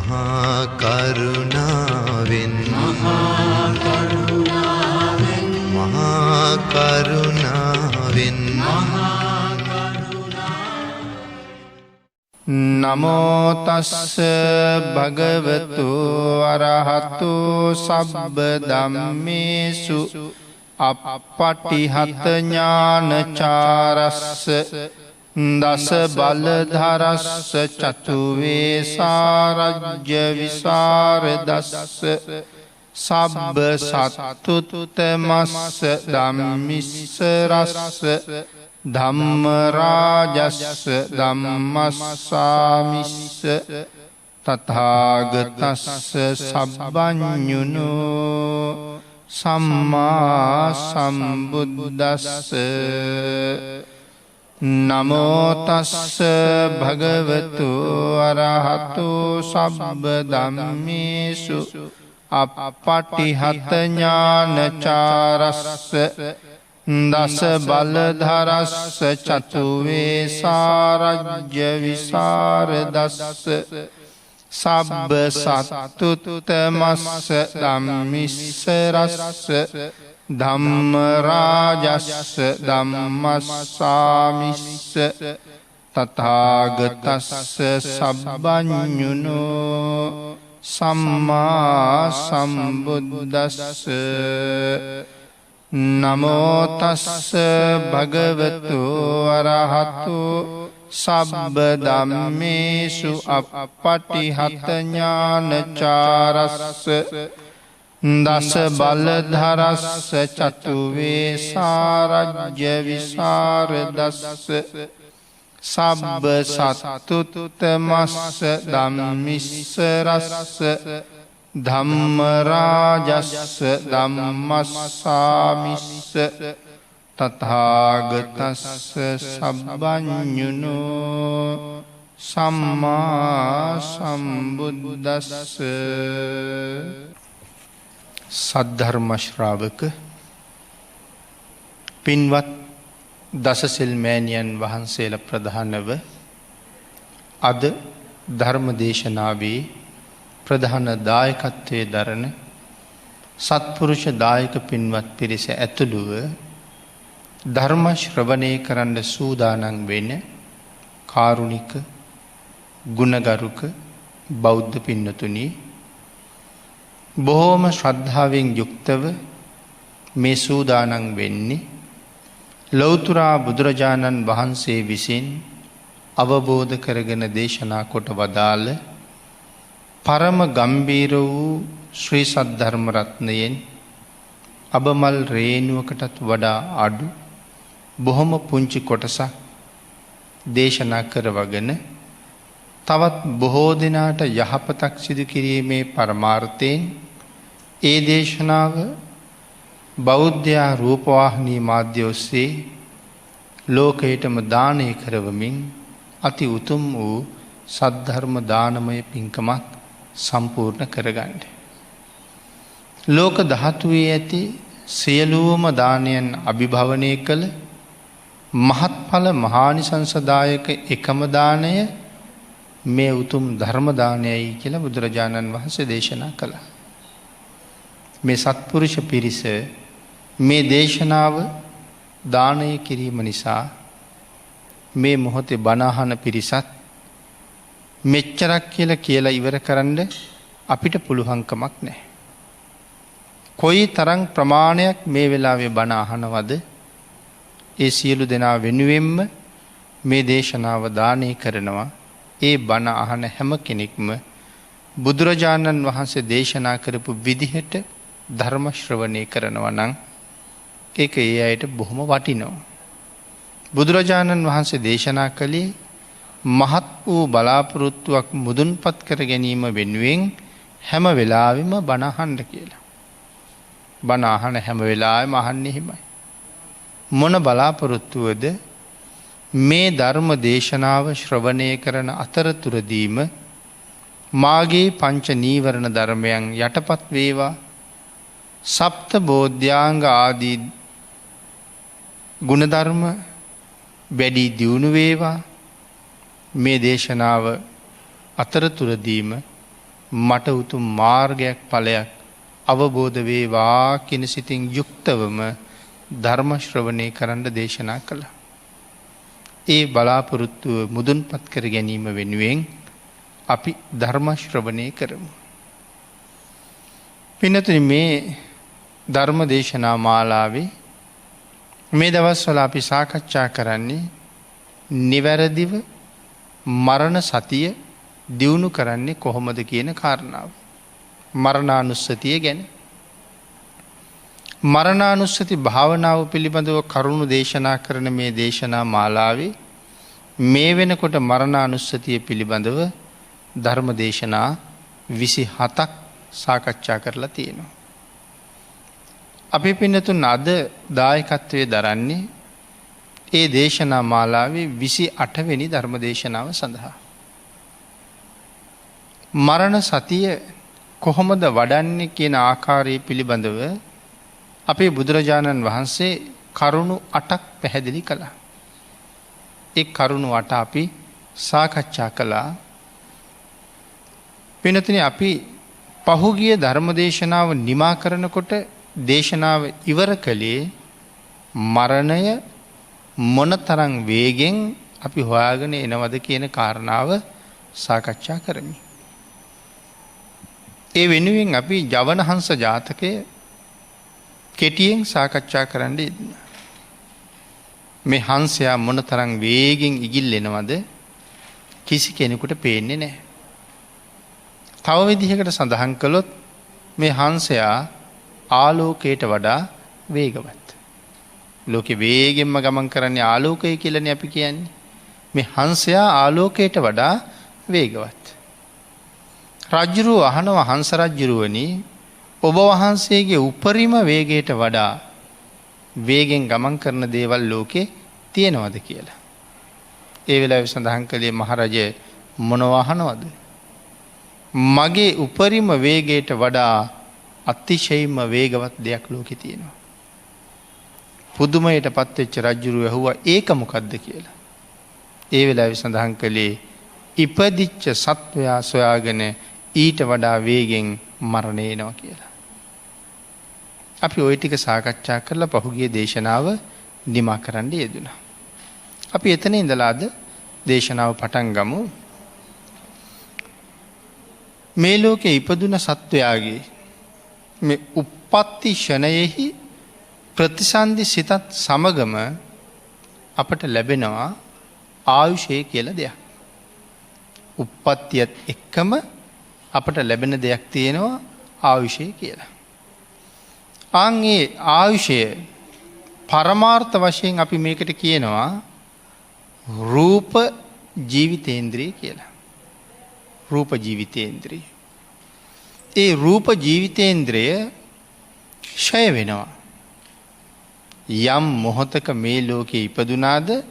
මහා කරුණාවෙන් නමෝ තස්ස භගවතු අරහතු සබ්බ ධම්මේසු අප්පටිහත ඥානචාරස්ස දස බලධරස්ස චතුවේ සාරජ්‍ය විසරදස්ස සබ්බ සත්තුතමස්ස ධම්මිස්ස රස්ස ධම්මරාජස්ස ධම්මස්සාමිස්ස තථාගතස්ස සබ්බඤුනෝ සම්මා සම්බුද්දස්ස නමෝ තස්ස භගවතු අරහතු සබ්බ ධම්මේසු අප්පටිහත ඥානචාරස්ස දස බලධරස්ස චතුවේ සාරජ්‍ය විසරදස්ස සබ්බ සත්තුතමස්ස ධම්මිස්ස රස්ස ධම්මරාජස්ස ධම්මස්සාමිස්ස තථාගතස්ස සබ්බඤුනෝ සම්මා සම්බුද්දස්ස නමෝ තස්ස භගවතු අරහතු සබ්බ ධම්මේසු අප්පටිහත ඥානචාරස්ස දස බලධරස්ස චතුවේ සාරජ්‍ය විසරදස්ස සබ්බ සත්තුතමස්ස ධම්මිස්ස රස්ස ධම්මරාජස්ස ධම්මස්සාමිස්ස තථාගතස්ස සබ්බඤුනෝ සම්මා සම්බුද්දස්ස. සද්ධර්ම ශ්‍රාවක පින්වත් දසසිල් මෑණියන් වහන්සේලා ප්‍රධානව අද ධර්ම දේශනාවේ ප්‍රධාන දායකත්වයේ දරන සත්පුරුෂ දායක පින්වත් පිරිස ඇතුළුව ධර්ම ශ්‍රවණය කරන්න සූදානම් වෙන කාරුණික ගුණගරුක බෞද්ධ පින්නතුනි, බොහෝම ශ්‍රද්ධාවෙන් යුක්තව මේ සූදානම් වෙන්නේ ලෞතර බුදුරජාණන් වහන්සේ විසින් අවබෝධ කරගෙන දේශනා කොට වදාළ පරම ගම්බීර වූ ශ්‍රී සද්ධර්ම රත්නයෙන් අබමල් රේණුවකටත් වඩා අඩු බොහොම පුංචි කොටසක් දේශනා කරවගෙන තවත් බොහෝ දෙනාට යහපතක් සිදු කිරීමේ පරමාර්ථයෙන් ඒ දේශනාව බෞද්ධ රූපවාහිනී මාධ්‍ය ඔස්සේ ලෝකයටම දානය කරවමින් අති උතුම් වූ සද්ධර්ම දානමය පින්කමක් සම්පූර්ණ කරගන්න. ලෝක ධාතුවේ ඇති සියලුම දානයන් අභිභවනය කළ මහත්ඵල මහානිසංසදායක එකම දානය මේ උතුම් ධර්ම දානයයි කියලා බුදුරජාණන් වහන්සේ දේශනා කළා. මේ සත්පුරුෂ පිරිස මේ දේශනාව දානය කිරීම නිසා මේ මොහොතේ බණ අහන පිරිසත් මෙච්චරක් කියලා ඉවර කරන්න අපිට පුළුවන්කමක් නැහැ. කොයි තරම් ප්‍රමාණයක් මේ වෙලාවේ බණ අහනවද? ඒ සියලු දෙනා වෙනුවෙන්ම මේ දේශනාව දානය කරනවා. ඒ බණ අහන හැම කෙනෙක්ම බුදුරජාණන් වහන්සේ දේශනා කරපු විදිහට ධර්ම ශ්‍රවණය කරනවා නම් ඒක ඒ අයට බොහොම වටිනවා. බුදුරජාණන් වහන්සේ දේශනා කළේ මහත් වූ බලාපොරොත්තුවක් මුදුන්පත් කර ගැනීම වෙනුවෙන් හැම වෙලාවෙම බණ අහන්න කියලා. බණ අහන හැම වෙලාවෙම අහන්නේ හිමයි. මොන බලාපොරොත්තුවද? මේ ධර්ම දේශනාව ශ්‍රවණය කරන අතරතුරදීම මාගේ පංච නීවරණ ධර්මයන් යටපත් වේවා, සප්ත බෝධ්‍යාංග ආදී ගුණධර්ම වැඩි දියුණු වේවා. මේ දේශනාව අතරතුරදීම මට උතුම් මාර්ගයක් ඵලයක් අවබෝධ වේවා කියන සිතින් යුක්තවම ධර්ම ශ්‍රවණය කරන්න දේශනා කළා. ඒ බලාපොරොත්තුව මුදුන්පත් කර ගැනීම වෙනුවෙන් අපි ධර්ම ශ්‍රවණය කරමු. පින්නතුනි, මේ ධර්ම දේශනා මාලාවේ මේ දවස්වල අපි සාකච්ඡා කරන්නේ නිවැරදිව මරණ සතිය දියුණු කරන්නේ කොහොමද කියන කාරණාව. මරණානුස්සතිය ගැන. මරණානුස්සති භාවනාව පිළිබඳව කරුණු දේශනා කරන මේ දේශනා මාලාවේ මේ වෙනකොට මරණානුස්සතිය පිළිබඳව ධර්ම දේශනා 27ක් සාකච්ඡා කරලා තියෙනවා. අපි පින්නතුන් අද දායකත්වයේ දරන්නේ ඒ දේශනා මාලාවේ 28 වෙනි ධර්ම දේශනාව සඳහා. මරණ සතිය කොහොමද වඩන්නේ කියන ආකාරය පිළිබඳව අපේ බුදුරජාණන් වහන්සේ කරුණු 8ක් පැහැදිලි කළා. ඒ කරුණු 8 අපි සාකච්ඡා කළා. වෙනතනේ අපි පහුගිය ධර්ම දේශනාව නිමා කරනකොට දේශනාව ඉවර කළේ මරණය මොනතරම් වේගෙන් අපි හොයාගෙන එනවද කියන කාරණාව සාකච්ඡා කරමි. ඒ වෙනුවෙන් අපි ජවනහංස ජාතකය කෙටියෙන් සාකච්ඡා කරන්න යෙදුණා. මේ හංසයා මොනතරම් වේගෙන් ඉගිල්ලෙනවද කිසි කෙනෙකුට පේන්නේ නැහැ. තව විදිහකට සඳහන් කළොත් මේ හංසයා ආලෝකයට වඩා වේගවත්. ලෝකේ වේගෙන්ම ගමන් කරන්නේ ආලෝකය කියලානේ අපි කියන්නේ. මේ හංසයා ආලෝකයට වඩා වේගවත්. රජුරුව අහනවා හංස රජුරුවනි, ඔබ වහන්සේගේ උපරිම වේගයට වඩා වේගෙන් ගමන් කරන දේවල් ලෝකේ තියෙනවද කියලා. ඒ වෙලාවේ සඳහන් කළේ මහරජ මොනවා අහනවද? මගේ උපරිම වේගයට වඩා අතිශයින්ම වේගවත් දෙයක් ලෝකේ තියෙනවා. පුදුමයට පත්වෙච්ච රජුරුව ඇහුවා ඒක මොකද්ද කියලා. ඒ වෙලාවේ සඳහන් කළේ ඉපදිච්ච සත්වයා සොයාගෙන ඊට වඩා වේගෙන් මරණය එනවා කියලා. අපි ওই ටික සාකච්ඡා කරලා පහුගිය දේශනාව නිමා කරන්න යෙදුණා. අපි එතන ඉඳලා අද දේශනාව පටන් ගමු. මේ ලෝකේ ඉපදුන සත්වයාගේ මේ උප්පත්ති ෂණයෙහි ප්‍රතිසන්දි සිතත් සමගම අපට ලැබෙනවා ආයුෂය කියලා දෙයක්. උප්පත්තියත් එක්කම අපට ලැබෙන දෙයක් තියෙනවා ආයුෂය කියලා. ආන්ගේ ආයුෂය පරමාර්ථ වශයෙන් අපි මේකට කියනවා රූප ජීවිතේන්ද්‍රිය කියලා. රූප ජීවිතේන්ද්‍රිය. ඒ රූප ජීවිතේන්ද්‍රය ක්ෂය වෙනවා. යම් මොහොතක මේ ලෝකේ ඉපදුනාද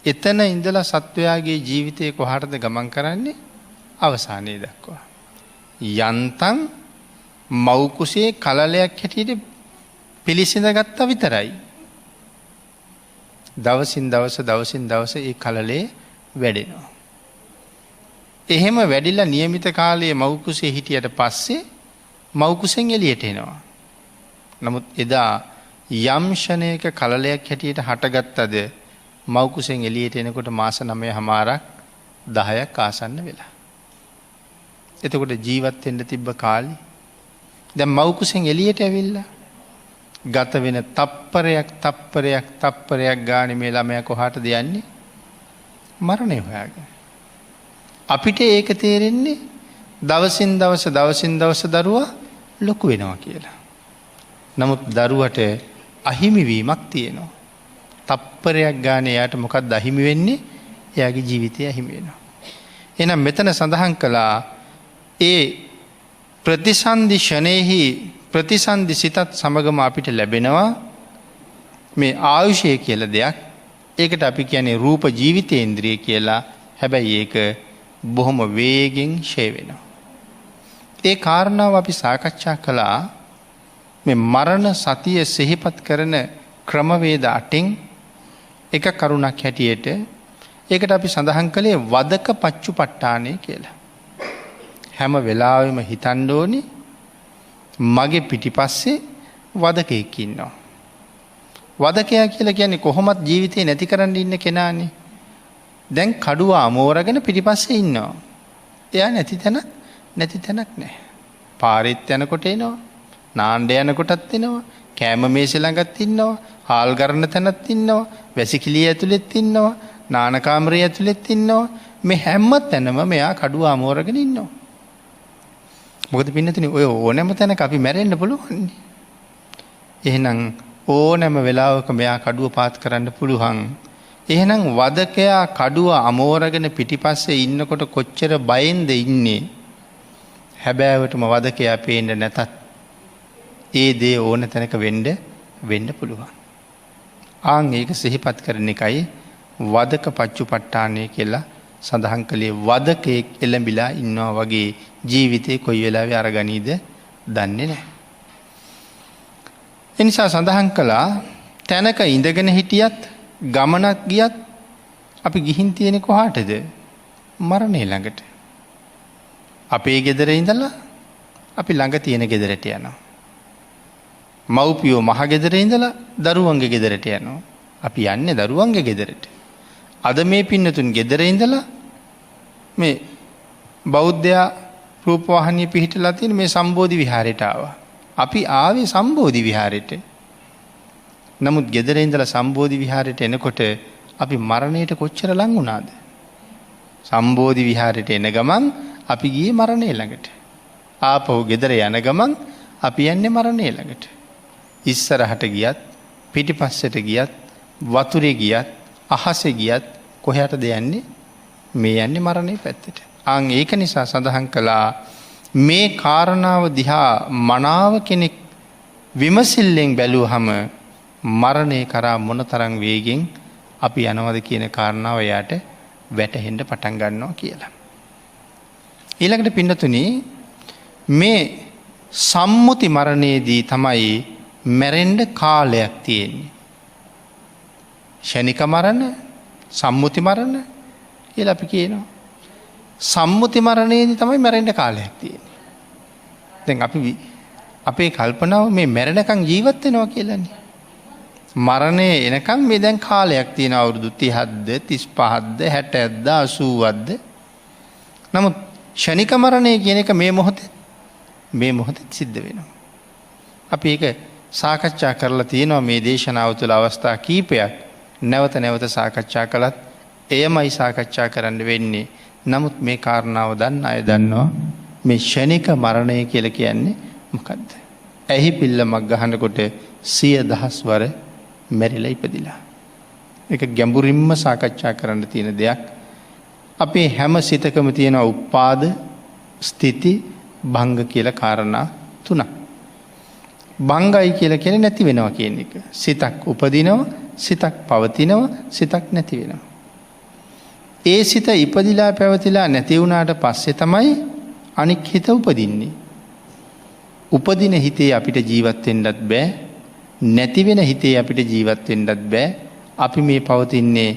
එතන ඉඳලා සත්වයාගේ ජීවිතය කොහටද ගමන් කරන්නේ? අවසානයේ දක්වා. යන්තම් මව්කුසේ කලලයක් හැටියට පිළිසිඳගත්තා විතරයි. දවසින් දවස ඒ කලලේ වැඩෙනවා. එහෙම වැඩිලා નિયમિત කාලයේ මව්කුසේ හිටියට පස්සේ මව්කුසෙන් එළියට එනවා. නමුත් එදා යම් ෂණයක කලලයක් හැටියට හටගත්තද මව්කුසෙන් එළියට එනකොට මාස 9මාරක් 10ක් ආසන්න වෙලා. එතකොට ජීවත් වෙන්න තිබ්බ කාලේ දැන් මව්කුසෙන් එළියට ඇවිල්ලා ගත වෙන තප්පරයක් ගානේ මේ ළමයා කොහාටද යන්නේ? මරණය හොයාගෙන. අපිට ඒක තේරෙන්නේ දවසින් දවස දරුවා ලොකු වෙනවා කියලා. නමුත් දරුවට අහිමි වීමක් තියෙනවා. තප්පරයක් ගානේ යාට මොකක්ද අහිමි වෙන්නේ? එයාගේ ජීවිතය අහිමි වෙනවා. එහෙනම් මෙතන සඳහන් කළා ඒ ප්‍රතිසන්දි ෂණේහි ප්‍රතිසන්දි සිතත් සමගම අපිට ලැබෙනවා මේ ආයුෂය කියලා දෙයක්. ඒකට අපි කියන්නේ රූප ජීවිතේන්ද්‍රිය කියලා. හැබැයි ඒක බොහොම වේගෙන් ෂය වෙනවා. ඒ කාරණාව අපි සාකච්ඡා කළා. මේ මරණ සතිය සිහිපත් කරන ක්‍රමවේද 8න් එක කරුණක් හැටියට ඒකට අපි සඳහන් කළේ වදක පච්චුපට්ඨානය කියලා. හැම වෙලාවෙම හිතන්න ඕනි මගේ පිටිපස්සේ වදකයෙක් ඉන්නවා. වදකයා කියලා කියන්නේ කොහොමත් ජීවිතේ නැති කරන්න ඉන්න කෙනානේ. දැන් කඩුව අමෝරගෙන පිටිපස්සේ ඉන්නවා. එයා නැති තැනක් නැහැ. පාරෙත් යනකොට එනවා. නාන්න යනකොටත් එනවා. කෑම මේසෙ ළඟත් ඉන්නවා. හාල් ගන්න තැනත් ඉන්නවා. වැසිකිළිය ඇතුළෙත් ඉන්නවා. නාන කාමරය ඇතුළෙත් ඉන්නවා. මේ හැම තැනම මෙයා කඩුව අමෝරගෙන ඉන්නවා. මොකද පින්නතුනේ ඔය ඕනෑම තැනක අපි මැරෙන්න පුළුවන්. එහෙනම් ඕනෑම වෙලාවක මෙයා කඩුව පාත් කරන්න පුළුවන්. එහෙනම් වදකයා කඩුව අමෝරගෙන පිටිපස්සේ ඉන්නකොට කොච්චර බයෙන්ද ඉන්නේ. හැබෑවටම වදකයා පේන්න නැතත් ඒ දේ ඕන තැනක වෙන්න පුළුවන්. ආන් ඒක සිහිපත් කරන එකයි වදක පච්චුපට්ඨානය කියලා සඳහන් කළේ. වදකයෙක් එළඹිලා ඉන්නවා වගේ ජීවිතේ කොයි වෙලාවෙ අරගනීද දන්නේ නැහැ. එනිසා සඳහන් කළා තැනක ඉඳගෙන හිටියත් ගමනක් ගියත් අපි ගිහින් තියෙන්නේ කොහාටද? මරණය ළඟට. අපේ ගෙදර ඉඳලා අපි ළඟ තියෙන ගෙදරට යනවා. මව්පියෝ මහ ගෙදර ඉඳලා දරුවන්ගේ ගෙදරට යනවා. අපි යන්නේ දරුවන්ගේ ගෙදරට. අද මේ පින්නතුන් ගෙදර ඉඳලා මේ බෞද්ධයා රූපවාහිනිය පිහිටලා තියෙන මේ සම්බෝධි විහාරයට ආවා. අපි ආවේ සම්බෝධි විහාරයට. නමුත් ගෙදර ඉඳලා සම්බෝධි විහාරයට එනකොට අපි මරණයට කොච්චර ලං වුණාද? සම්බෝධි විහාරයට එන ගමන් අපි ගියේ මරණය ළඟට. ආපහු ගෙදර යන ගමන් අපි යන්නේ මරණය ළඟට. ඉස්සරහට ගියත් පිටිපස්සට ගියත් වතුරේ ගියත් අහසේ ගියත් කොහයටද යන්නේ? මේ යන්නේ මරණය පැත්තට. ආන් ඒක නිසා සඳහන් කළා මේ කාරණාව දිහා මනාව කෙනෙක් විමසිල්ලෙන් බැලුවහම මරණය කරා මොනතරම් වේගෙන් අපි යනවද කියන කාරණාව එයාට වැටහෙන්න පටන් ගන්නවා කියලා. ඊළඟට පින්නතුනි මේ සම්මුති මරණයේදී තමයි මැරෙන්න කාලයක් තියෙන්නේ. ෂණික මරණ, සම්මුති මරණ කියලා අපි කියනවා. සම්මුති මරණයේදී තමයි මැරෙන්න කාලයක් තියෙන්නේ. දැන් අපේ කල්පනාව මේ මැරෙනකන් ජීවත් වෙනවා කියලානේ. මරණය එනකන් මේ දැන් කාලයක් තියෙන අවුරුදු 30ක්ද 35ක්ද 60ක්ද 80ක්ද. නමුත් ෂණික මරණය කියන එක මේ මොහොතේ සිද්ධ වෙනවා. අපි ඒක සාකච්ඡා කරලා තියෙනවා මේ දේශනාව තුළ අවස්ථා කීපයක්. නැවත නැවත සාකච්ඡා කළත් එයමයි සාකච්ඡා කරන්න වෙන්නේ. නමුත් මේ කාරණාව දන්න අය දන්නවා මේ ෂණික මරණය කියලා කියන්නේ මොකද්ද? ඇහි පිල්ලමක් ගහනකොට 100,000 වර මැරිලා ඉපදිලා. ඒක ගැඹුරින්ම සාකච්ඡා කරන්න තියෙන දෙයක්. අපේ හැම සිතකම තියෙන උපාද, ස්ථಿತಿ, භංග කියලා කාරණා තුනක්. භංගයි කියලා කියන්නේ නැති වෙනවා කියන එක. සිතක් උපදිනවා, සිතක් පවතිනවා, සිතක් නැති වෙනවා. ඒ සිත ඉපදිලා පැවතිලා නැති වුණාට පස්සේ තමයි අනික් හිත උපදින්නේ. උපදින හිතේ අපිට ජීවත් වෙන්නත් බෑ. නැති වෙන හිතේ අපිට ජීවත් වෙන්නත් බෑ. අපි මේ පවතින්නේ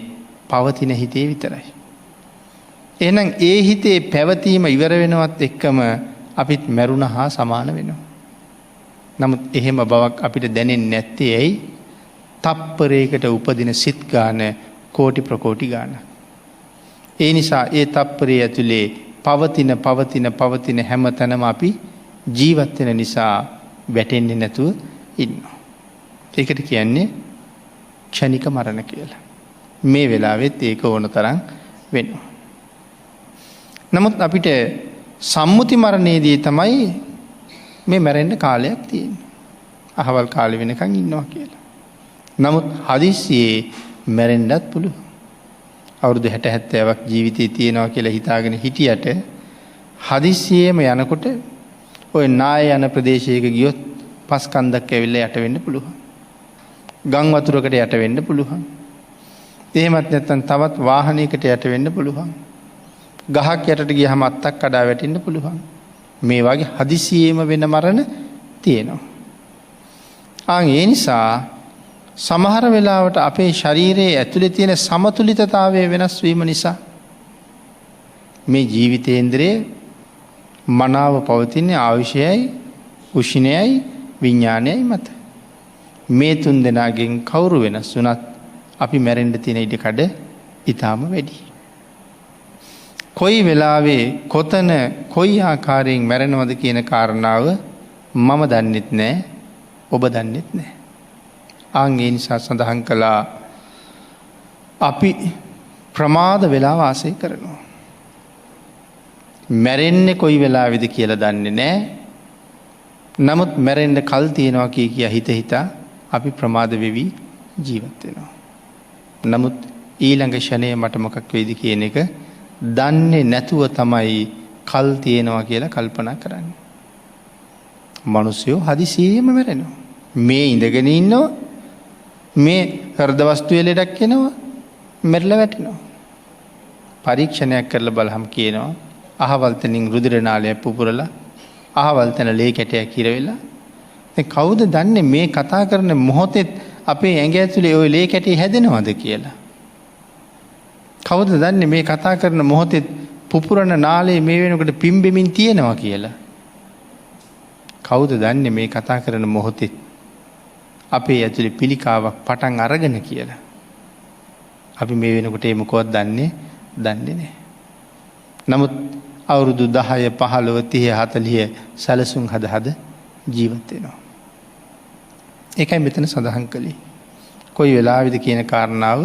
පවතින හිතේ විතරයි. එහෙනම් ඒ හිතේ පැවතීම ඉවර වෙනවත් එක්කම අපිත් මැරුණ හා සමාන වෙනවා. නමුත් එහෙම බවක් අපිට දැනෙන්නේ නැත්තේ ඇයි? තප්පරයකට උපදින සිත් ගාන කෝටි ප්‍රකෝටි ගාන. ඒ නිසා ඒ තප්පරය ඇතුලේ පවතින හැම තැනම අපි ජීවත් වෙන නිසා වැටෙන්නේ නැතුව ඉන්නවා. ඒකට කියන්නේ ක්ෂණික මරණ කියලා. මේ වෙලාවෙත් ඒක ඕන තරම් වෙනවා. නමුත් අපිට සම්මුති මරණයේදී තමයි මේ මැරෙන්න කාලයක් තියෙන්නේ. අහවල් කාලෙ වෙනකන් ඉන්නවා කියලා. නමුත් හදිස්සියේ මැරෙන්නත් පුළුවන්. අවුරුදු 60-70ක් ජීවිතේ තියෙනවා කියලා හිතාගෙන හිටියට හදිස්සියේම යනකොට ඔය නාය යන ප්‍රදේශයක ගියොත් පස් කන්දක් ඇවිල්ලා යට වෙන්න පුළුවන්. ගම් වතුරකට යට වෙන්න පුළුවන්. එහෙමත් නැත්නම් තවත් වාහනයකට යට වෙන්න පුළුවන්. ගහක් යටට ගියහම අත්තක් කඩා වැටෙන්න පුළුවන්. මේ වගේ හදිසියෙම වෙන මරණ තියෙනවා. ආන් ඒ නිසා සමහර වෙලාවට අපේ ශරීරයේ ඇතුලේ තියෙන සමතුලිතතාවය වෙනස් වීම නිසා මේ ජීවිතේන්ද්‍රයේ මනාව පවතින්නේ ආයුෂයයි උෂ්ණයයි විඥානයයි මත. මේ තුන් දෙනාගෙන් කවුරු වෙනස් වුණත් අපි මැරෙන්න තියෙන ඉඩ කඩ ඊටාම වැඩි. කොයි වෙලාවේ කොතන කොයි ආකාරයෙන් මැරෙනවද කියන කාරණාව මම දන්නෙත් නෑ, ඔබ දන්නෙත් නෑ. ආන් ඒ නිසා සඳහන් කළා අපි ප්‍රමාද වෙලා වාසය කරනවා. මැරෙන්නේ කොයි වෙලාවෙද කියලා දන්නේ නෑ. නමුත් මැරෙන්න කල් තියෙනවා කිය හිත හිතා අපි ප්‍රමාද වෙවි ජීවත් වෙනවා. නමුත් ඊළඟ ෂණය මට මොකක් වෙයිද කියන එක දන්නේ නැතුව තමයි කල් තියෙනවා කියලා කල්පනා කරන්නේ. මිනිස්සුયો හදිසියෙම මැරෙනවා. මේ ඉඳගෙන ඉන්නවා, මේ හෘද වස්තුවේ ලෙඩක් එනවා, මැරිලා වැටෙනවා. පරීක්ෂණයක් කරලා බලහම කියනවා අහවල් තැනින් රුධිර නාලයක් පුපුරලා අහවල් තැන ලේ කැටයක් කිරවෙලා. දැන් කවුද දන්නේ මේ කතා කරන මොහොතේ අපේ ඇඟ ඇතුලේ ওই ලේ කැටි හැදෙනවද කියලා? කවුද දන්නේ මේ කතා කරන මොහොතේ පුපුරන නාලේ මේ වෙනකොට පිම්බෙමින් තියෙනවා කියලා? කවුද දන්නේ මේ කතා කරන මොහොතේ අපේ ඇතුලේ පිළිකාවක් පටන් අරගෙන කියලා? අපි මේ වෙනකොට ඒ මොකවත් දන්නේ නැහැ. නමුත් අවුරුදු 10 15 30 40 සැලසුම් හද ජීවත් වෙනවා. ඒකයි මෙතන සඳහන් කළේ. කොයි වෙලාවෙද කියන කාරණාව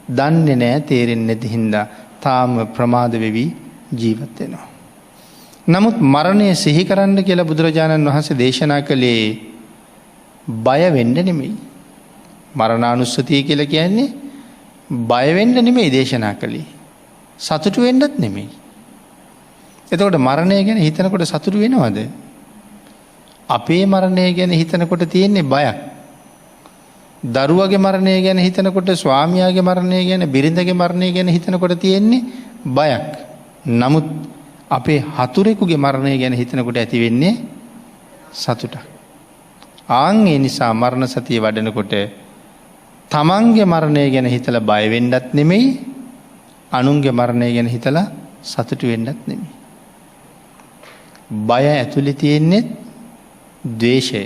දන්නේ නැහැ, තේරෙන්නේ නැති හින්දා තාම ප්‍රමාද වෙවි ජීවත් වෙනවා. නමුත් මරණය සිහි කරන්න කියලා බුදුරජාණන් වහන්සේ දේශනා කළේ බය වෙන්න නෙමෙයි. මරණානුස්සතිය කියලා කියන්නේ බය වෙන්න නෙමෙයි දේශනා කළේ. සතුටු වෙන්නත් නෙමෙයි. එතකොට මරණය ගැන හිතනකොට සතුටු වෙනවද? අපේ මරණය ගැන හිතනකොට තියෙන්නේ බයක්. දරුවගේ මරණය ගැන හිතනකොට, ස්වාමියාගේ මරණය ගැන, බිරිඳගේ මරණය ගැන හිතනකොට තියෙන්නේ බයක්. නමුත් අපේ හතුරෙකුගේ මරණය ගැන හිතනකොට ඇති වෙන්නේ සතුටක්. ආන් ඒ නිසා මරණ සතිය වඩනකොට තමන්ගේ මරණය ගැන හිතලා බය වෙන්නත් නෙමෙයි, අනුන්ගේ මරණය ගැන හිතලා සතුටු වෙන්නත් නෙමෙයි. බය ඇතුලේ තියෙන්නේ ද්වේෂය.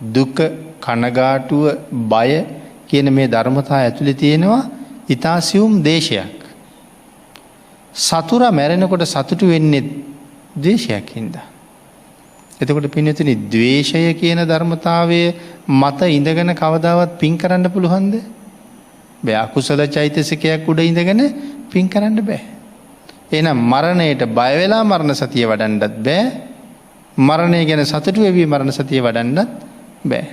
දුක, කනගාටුව, බය කියන මේ ධර්මතා ඇතුලේ තියෙනවා ඊතා සියුම් දේශයක්. සතුරා මැරෙනකොට සතුටු වෙන්නේ ද්වේෂයක් හින්දා. එතකොට පින්විතනි, ද්වේෂය කියන ධර්මතාවයේ මත ඉඳගෙන කවදාවත් පින් කරන්න පුළුවන්ද? බෑ. අකුසල චෛතසිකයක් උඩ ඉඳගෙන පින් කරන්න බෑ. එහෙනම් මරණයට බය වෙලා මරණ සතිය වඩන්නත් බෑ. මරණය ගැන සතුටු වෙවි මරණ සතිය වඩන්නත් බෑ.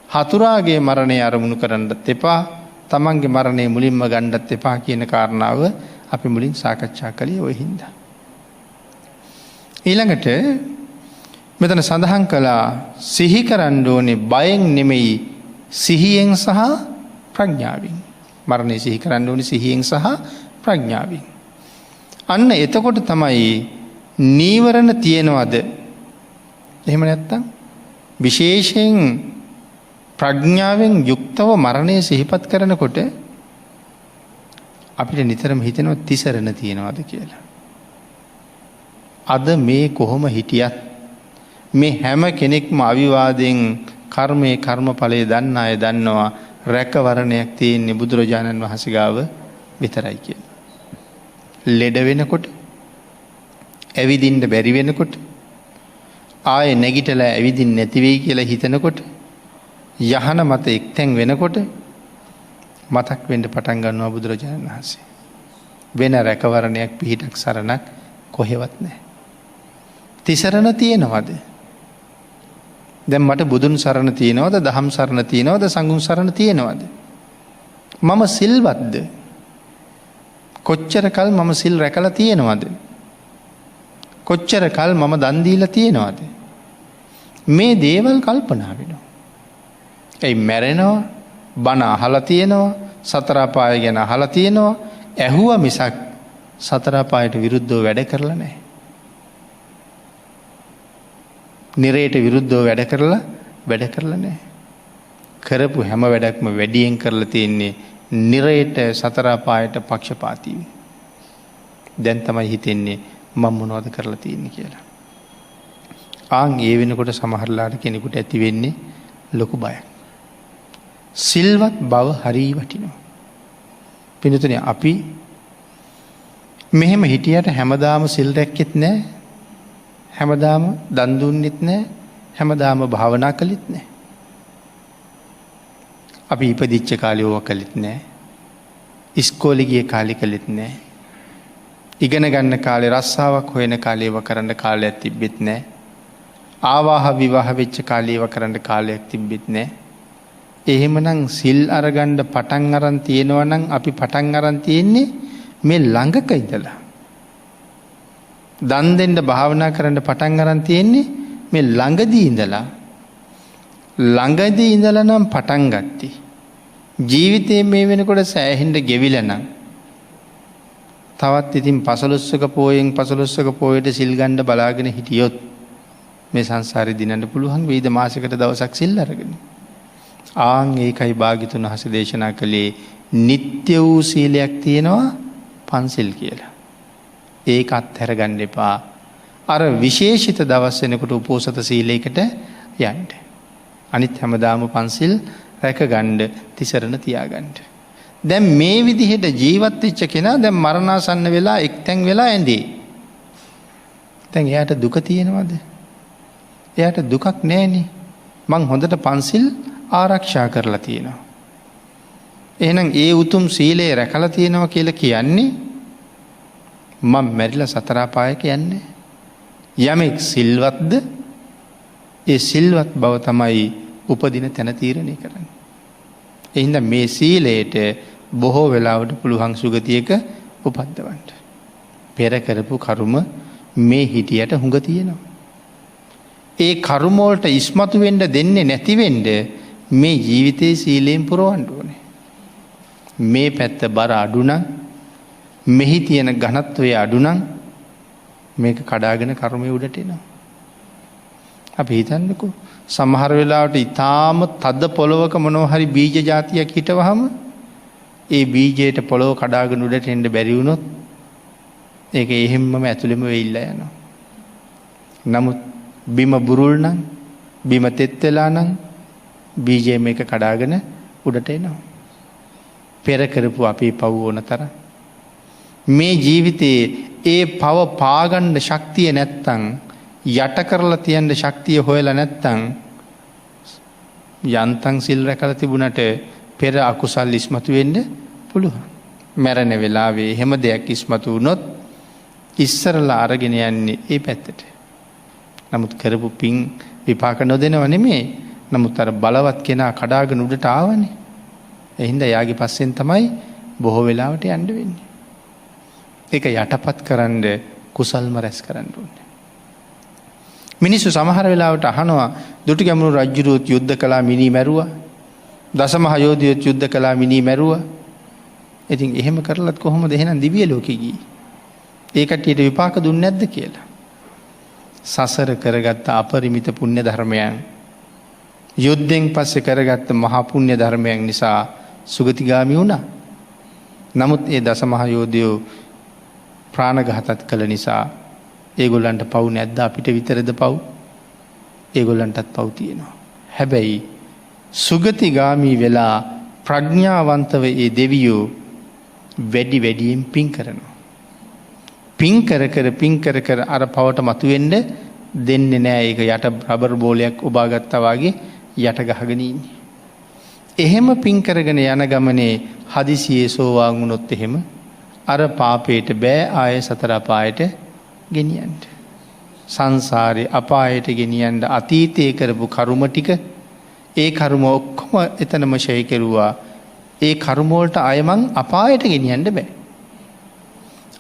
හතුරාගේ මරණය අරමුණු කරන්නත් එපා. තමන්ගේ මරණය මුලින්ම ගන්නත් එපා කියන කාරණාව අපි මුලින් සාකච්ඡා කළේ ওই හින්දා. ඊළඟට මෙතන සඳහන් කළා සිහි කරන්න ඕනේ බයෙන් නෙමෙයි, සිහියෙන් සහ ප්‍රඥාවෙන්. මරණය සිහි කරන්න ඕනේ සිහියෙන් සහ ප්‍රඥාවෙන්. අන්න එතකොට තමයි නීවරණ තියෙනවද? එහෙම නැත්තම් විශේෂයෙන් ප්‍රඥාවෙන් යුක්තව මරණය සිහිපත් කරනකොට අපිට නිතරම හිතෙනවා තිසරණ තියෙනවද කියලා. අද මේ කොහොම හිටියත් මේ හැම කෙනෙක්ම අවිවාදයෙන් කර්මයේ කර්මඵලයේ දන්න අය දන්නවා රැකවරණයක් තියෙන්නේ බුදුරජාණන් වහන්සේ ගාව විතරයි කියලා. ලෙඩ වෙනකොට, ඇවිදින්න බැරි වෙනකොට, ආයේ නැගිටලා ඇවිදින්න නැති වෙයි කියලා හිතනකොට, යහන මත එක්තැන් වෙනකොට මතක් වෙන්න පටන් ගන්නවා බුදුරජාණන් වහන්සේ. වෙන රැකවරණයක්, පිහිටක්, සරණක් කොහෙවත් නැහැ. තිසරණ තියෙනවද? දැන් මට බුදුන් සරණ තියෙනවද? දහම් සරණ තියෙනවද? සංඝුන් සරණ තියෙනවද? මම සිල්වත්ද? කොච්චර කල් මම සිල් රැකලා තියෙනවද? කොච්චර කල් මම දන් දීලා තියෙනවද? මේ දේවල් කල්පනා වෙනවා. ඒ මැරෙනවා, බණ අහලා තියෙනවා, සතර අපාය ගැන අහලා තියෙනවා, ඇහුවා මිසක් සතර අපායට විරුද්ධව වැඩ කරලා නැහැ. නිරයට විරුද්ධව වැඩ කරලා නැහැ. කරපු හැම වැඩක්ම වැඩියෙන් කරලා තියෙන්නේ නිරයට, සතර අපායට පක්ෂපාතීව. දැන් තමයි හිතෙන්නේ මම මොනවද කරලා තියෙන්නේ කියලා. ආන් ඒ වෙනකොට සමහරලාට කෙනෙකුට ඇති වෙන්නේ ලොකු බයක්. සිල්වත් බව හරී වටිනවා. පින්තුනේ අපි මෙහෙම හිටියට හැමදාම සිල් රැක්කෙත් නැහැ. හැමදාම දන් දුන්නෙත් නැහැ. හැමදාම භාවනා කළෙත් නැහැ. අපි ඉපදිච්ච කාලේ ඕවා කළෙත් නැහැ. ඉස්කෝලේ ගිය කාලේ කළෙත් නැහැ. ඉගෙන ගන්න කාලේ රස්සාවක් හොයන කාලේ ඒවා කරන්න කාලයක් තිබෙත් නැහැ. ආවාහ විවාහ වෙච්ච කාලේ ඒවා කරන්න කාලයක් තිබෙත් නැහැ. එහෙමනම් සිල් අරගන්න පටන් අරන් තියෙනවා නම් අපි පටන් අරන් තියෙන්නේ මේ ළඟක ඉඳලා. දන් දෙන්න භාවනා කරන්න පටන් අරන් තියෙන්නේ මේ ළඟදී ඉඳලා. ළඟදී ඉඳලා නම් පටන් ගත්තී. ජීවිතේ මේ වෙනකොට සෑහෙන්න ගෙවිලා නම් තවත් ඉතින් 15ක පෝයෙන් 15ක පෝයට සිල් ගන්න බලාගෙන හිටියොත් මේ සංසාරේ දිනන්න පුළුවන් වේද මාසයකට දවසක් සිල් අරගෙන. ආන් ඒකයි භාග්‍යතුන් වහන්සේ දේශනා කළේ නිත්‍ය වූ සීලයක් තියෙනවා පන්සිල් කියලා. ඒක අත්හැර ගන්න එපා. අර විශේෂිත දවස් වෙනකොට උපෝසත සීලයකට යන්න. අනිත් හැමදාම පන්සිල් රැක ගන්න තිසරණ තියාගන්න. දැන් මේ විදිහට ජීවත් වෙච්ච කෙනා දැන් මරණාසන්න වෙලා එක්තැන් වෙලා ඇඳේ. දැන් එයාට දුක තියෙනවද? එයාට දුකක් නැහැනේ. මං හොඳට පන්සිල් ආරක්ෂා කරලා තියෙනවා. එහෙනම් ඒ උතුම් සීලය රැකලා තියෙනවා කියලා කියන්නේ මම මැරිලා සතර අපායක යන්නේ. යමෙක් සිල්වත්ද ඒ සිල්වත් බව තමයි උපදින තැන තීරණය කරන්නේ. එහෙනම් මේ සීලයට බොහෝ වෙලාවට පුළුවන් සුගතියක උපද්දවන්න. පෙර කරපු කර්ම මේ හිටියට හුඟ තියෙනවා. ඒ කර්ම වලට ඉස්මතු වෙන්න දෙන්නේ නැති වෙන්න මේ ජීවිතේ සීලයෙන් පුරවන්න ඕනේ. මේ පැත්ත බර අඩු නම් මෙහි තියෙන ඝනත්වය අඩු නම් මේක කඩාගෙන කර්මයේ උඩට එනවා. අපි හිතන්නකෝ සමහර වෙලාවට ඊටාම තද පොළවක මොනවා හරි බීජ జాතියක් හිටවහම ඒ බීජයට පොළව කඩාගෙන උඩට එන්න බැරි වුණොත් ඒක එහෙම්මම ඇතුළෙම වෙයිලා යනවා. නමුත් බිම බුරුල් නම් බිම තෙත් වෙලා නම් බීජය මේක කඩාගෙන උඩට එනවා. පෙර කරපු අපේ පව් ඕන තරම් මේ ජීවිතයේ ඒ පව පාගන්න ශක්තිය නැත්තම් යට කරලා තියන්න ශක්තිය හොයලා නැත්තම් යන්තම් සිල් රැකලා තිබුණට පෙර අකුසල් ඉස්මතු වෙන්න පුළුවන්. මරණ වෙලාවේ හැම දෙයක් ඉස්මතු වුණොත් ඉස්සරලා අරගෙන යන්නේ ඒ පැත්තට. නමුත් කරපු පින් විපාක නොදෙනව නෙමෙයි. නමුත් අර බලවත් කෙනා කඩාගෙන උඩට ආවනේ. එහෙනම් යාගේ පස්සෙන් තමයි බොහෝ වෙලාවට යන්න වෙන්නේ. ඒක යටපත් කරන්න කුසල්ම රැස් කරන්න ඕනේ. මිනිස්සු සමහර වෙලාවට අහනවා දුටුගැමුණු රජුරුවත් යුද්ධ කළා මිනී මැරුවා. දසමහ යෝධයෝත් යුද්ධ කළා මිනී මැරුවා. ඉතින් එහෙම කරලත් කොහොමද එහෙනම් දිව්‍ය ලෝකෙ ගියේ? ඒ කට්ටියට විපාක දුන්නේ නැද්ද කියලා. සසර කරගත්ත අපරිමිත පුණ්‍ය ධර්මයන් යුද්ධෙන් පස්සේ කරගත්ත මහා පුණ්‍ය ධර්මයන් නිසා සුගතිගාමි වුණා. නමුත් ඒ දසමහ යෝධයෝ ප්‍රාණඝාතත් කළ නිසා ඒගොල්ලන්ට පව් නැද්ද? අපිට විතරද පව්? ඒගොල්ලන්ටත් පව් තියෙනවා. හැබැයි සුගතිගාමි වෙලා ප්‍රඥාවන්තව ඒ දෙවියෝ වැඩි වැඩියෙන් පින් කරනවා. පින් කර කර අර පවට මතුවෙන්න දෙන්නේ නැහැ. ඒක යට රබර් බෝලයක් ඔබා ගත්තා වගේ යට ගහගෙන ඉන්නේ. එහෙම පින් කරගෙන යන ගමනේ හදිසියේ සෝවාන් වුණොත් එහෙම අර පාපයට බෑ ආයේ සතර අපායට ගෙනියන්න. සංසාරේ අපායට ගෙනියන්න අතීතයේ කරපු කර්ම ටික ඒ කර්ම ඔක්කොම එතනම ෂේ කෙරුවා. ඒ කර්ම වලට අයමං අපායට ගෙනියන්න බෑ.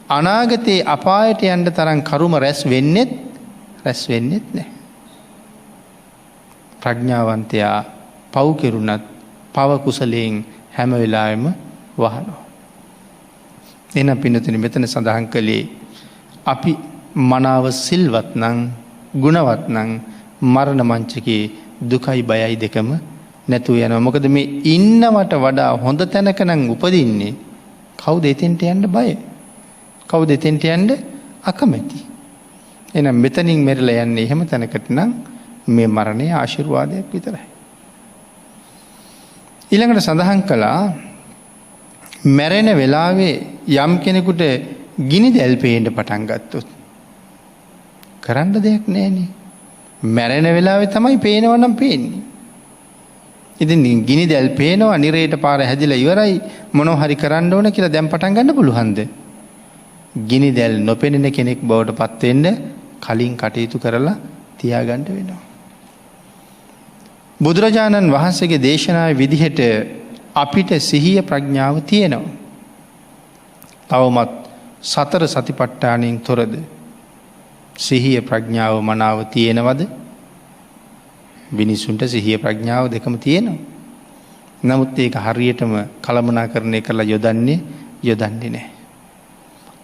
අනාගතේ අපායට යන්න තරම් කර්ම රැස් වෙන්නෙත් නැහැ. ප්‍රඥාවන්තයා පව් කෙරුණත් පව කුසලයෙන් හැම වෙලාවෙම වහනවා. එන පින්නතුනි මෙතන සඳහන් කළේ අපි මනාව සිල්වත් නම් ගුණවත් නම් මරණ මංචකේ දුකයි බයයි දෙකම නැතුව යනවා. මොකද මේ ඉන්නවට වඩා හොඳ තැනක නම් උපදින්නේ කවුද එතෙන්ට යන්න බය? කවුද එතෙන්ට යන්න අකමැති. එහෙනම් මෙතනින් මෙරලා යන්නේ එහෙම තැනකට නම් මේ මරණය ආශිර්වාදයක් විතරයි. ඊළඟට සඳහන් කළා මැරෙන වෙලාවේ යම් කෙනෙකුට ගිනි දැල් පේන්න පටන් ගත්තොත් කරන්න දෙයක් නැහැනේ. මැරෙන වෙලාවේ තමයි පේනවා නම් පේන්නේ. ඉතින් ගිනි දැල් පේනවා නිරේට පාර හැදිලා ඉවරයි මොනව හරි කරන්න ඕන කියලා දැන් පටන් ගන්න පුළුවන්ද? ගිනි දැල් නොපෙනෙන කෙනෙක් බවට පත් වෙන්න කලින් කටයුතු කරලා තියාගන්න වෙනවා. බුදුරජාණන් වහන්සේගේ දේශනාවේ විදිහට අපිට සිහිය ප්‍රඥාව තියෙනවා. තවමත් සතර සතිපට්ඨානයෙන් තොරද සිහිය ප්‍රඥාව මනාව තියෙනවද? මිනිසුන්ට සිහිය ප්‍රඥාව දෙකම තියෙනවා. නමුත් ඒක හරියටම කළමනාකරණය කරලා යොදන්නේ නැහැ.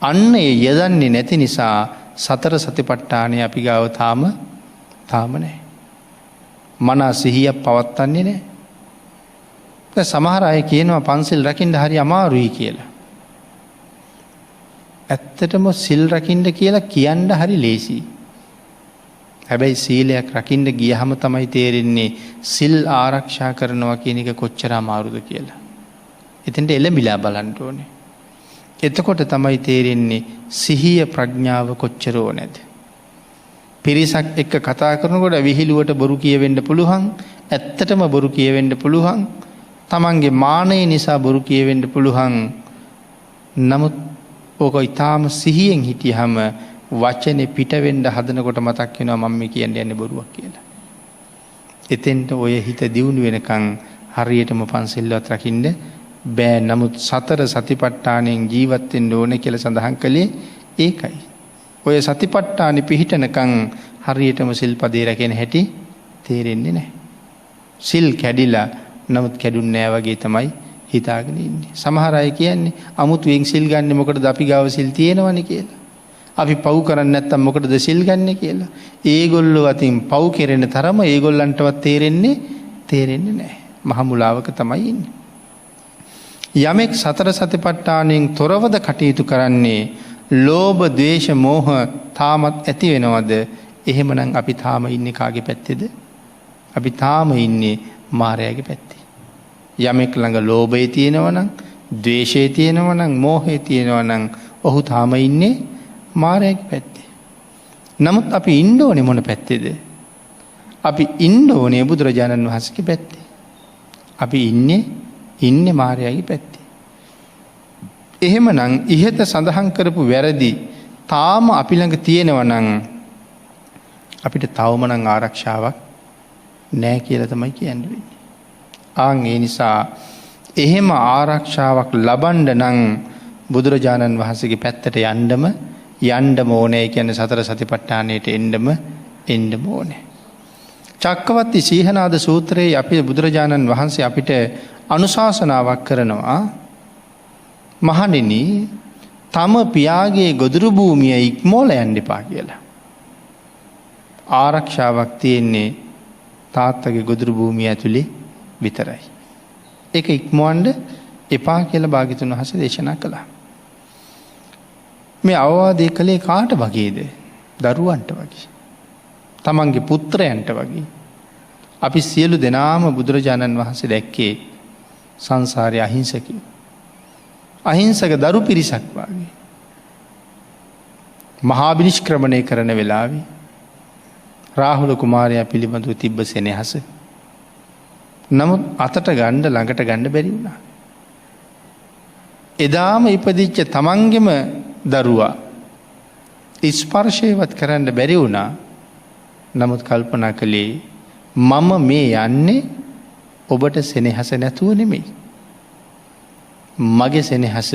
අන්න ඒ යොදන්නේ නැති නිසා සතර සතිපට්ඨානය අපි ගාව තාම නැහැ. මනා සිහියක් පවත්න්නේ නැහැ. සමහර අය කියනවා පන්සිල් රකින්න හරි අමාරුයි කියලා. ඇත්තටම සිල් රකින්න කියලා කියන්න හරි ලේසියි. හැබැයි සීලයක් රකින්න ගියහම තමයි තේරෙන්නේ සිල් ආරක්ෂා කරනවා කියන එක කොච්චර අමාරුද කියලා. එතෙන්ට එළඹිලා බලන්න ඕනේ. එතකොට තමයි තේරෙන්නේ සිහිය ප්‍රඥාව කොච්චර ඕනේද. පිරිසක් එක්ක කතා කරනකොට විහිළුවට බොරු කියවෙන්න පුළුවන්, ඇත්තටම බොරු කියවෙන්න පුළුවන්, තමන්ගේ මානය නිසා බොරු කියවෙන්න පුළුවන්. නමුත් ඕක ඊටාම සිහියෙන් හිටියහම වචනේ පිට වෙන්න හදනකොට මතක් වෙනවා මම මේ කියන්නේ බොරුවක් කියලා. එතෙන්ට ඔය හිත දියුණු වෙනකන් හරියටම පන්සිල්වත් රකින්න බෑ. නමුත් සතර සතිපට්ඨානයෙන් ජීවත් වෙන්න ඕනේ කියලා සඳහන් කළේ ඒකයි. ඔය සතිපට්ඨානෙ පිහිටනකන් හරියටම සිල්පදේ රැකෙන හැටි තේරෙන්නේ නැහැ. සිල් කැඩිලා නමුත් කැඩුන්නේ නැහැ වගේ තමයි හිතාගෙන ඉන්නේ. සමහර අය කියන්නේ අමුතුවෙන් සිල් ගන්න මොකටද අපි ගාව සිල් තියෙනවනේ කියලා. අපි පව් කරන්නේ නැත්තම් මොකටද සිල් ගන්නෙ කියලා. ඒගොල්ලෝ අතින් පව් කෙරෙන තරම ඒගොල්ලන්ටවත් තේරෙන්නේ නැහැ. මහ මුලාවක තමයි ඉන්නේ. යමෙක් සතර සතිපට්ඨානයෙන් තොරවද කටයුතු කරන්නේ ලෝභ, ද්වේෂ, මෝහ තාමත් ඇති වෙනවද? එහෙමනම් අපි තාම ඉන්නේ කාගේ පැත්තේද? අපි තාම ඉන්නේ මායාවේ පැත්තේ. යමෙක් ළඟ ලෝභය තියෙනවා නම්, ද්වේෂය තියෙනවා නම්, මෝහය තියෙනවා නම් ඔහු තාම ඉන්නේ මායාවේ පැත්තේ. නමුත් අපි ඉන්න ඕනේ මොන පැත්තේද? අපි ඉන්න ඕනේ බුදුරජාණන් වහන්සේගේ පැත්තේ. අපි ඉන්නේ මායාවේ පැත්තේ. එහෙමනම් ඉහත සඳහන් කරපු වැරදි තාම අපි ළඟ තියෙනවා නම් අපිට තවම නම් ආරක්ෂාවක් නැහැ කියලා තමයි කියන්නේ. ඒ නිසා එහෙම ආරක්ෂාවක් ලබන්න නම් බුදුරජාණන් වහන්සේගේ පැත්තට යන්නම ඕනේ. කියන්නේ සතර සතිපට්ඨානයට එන්නම ඕනේ. චක්කවර්ති සීහනාද සූත්‍රයේ අපි බුදුරජාණන් වහන්සේ අපිට අනුශාසනාවක් කරනවා. මහණෙනි, තම පියාගේ ගොදුරු භූමිය ඉක්මෝලා යන්න එපා කියලා. ආරක්ෂාවක් තියෙන්නේ තාත්තගේ ගොදුරු භූමිය ඇතුලේ විතරයි. ඒක ඉක්මවන්න එපා කියලා භාග්‍යතුන් වහන්සේ දේශනා කළා. මේ අවවාදය කළේ කාට වගේද? දරුවන්ට වගේ. තමන්ගේ පුත්‍රයන්ට වගේ. අපි සියලු දෙනාම බුදුරජාණන් වහන්සේ දැක්කේ සංසාරයේ අහිංසකයෝ. අහිංසක දරු පිරිසක් වගේ. මහා විනිශ්ක්‍රමණය කරන වෙලාවේ රාහුල කුමාරයා පිළිබඳව තිබ්බ සෙනෙහස නමුත් අතට ගන්න ළඟට ගන්න බැරි වුණා. එදාම ඉපදිච්ච තමන්ගෙම දරුවා ස්පර්ශයවත් කරන්න බැරි වුණා. නමුත් කල්පනා කළේ මම මේ යන්නේ ඔබට සෙනෙහස නැතුව නෙමෙයි. මගේ සෙනෙහස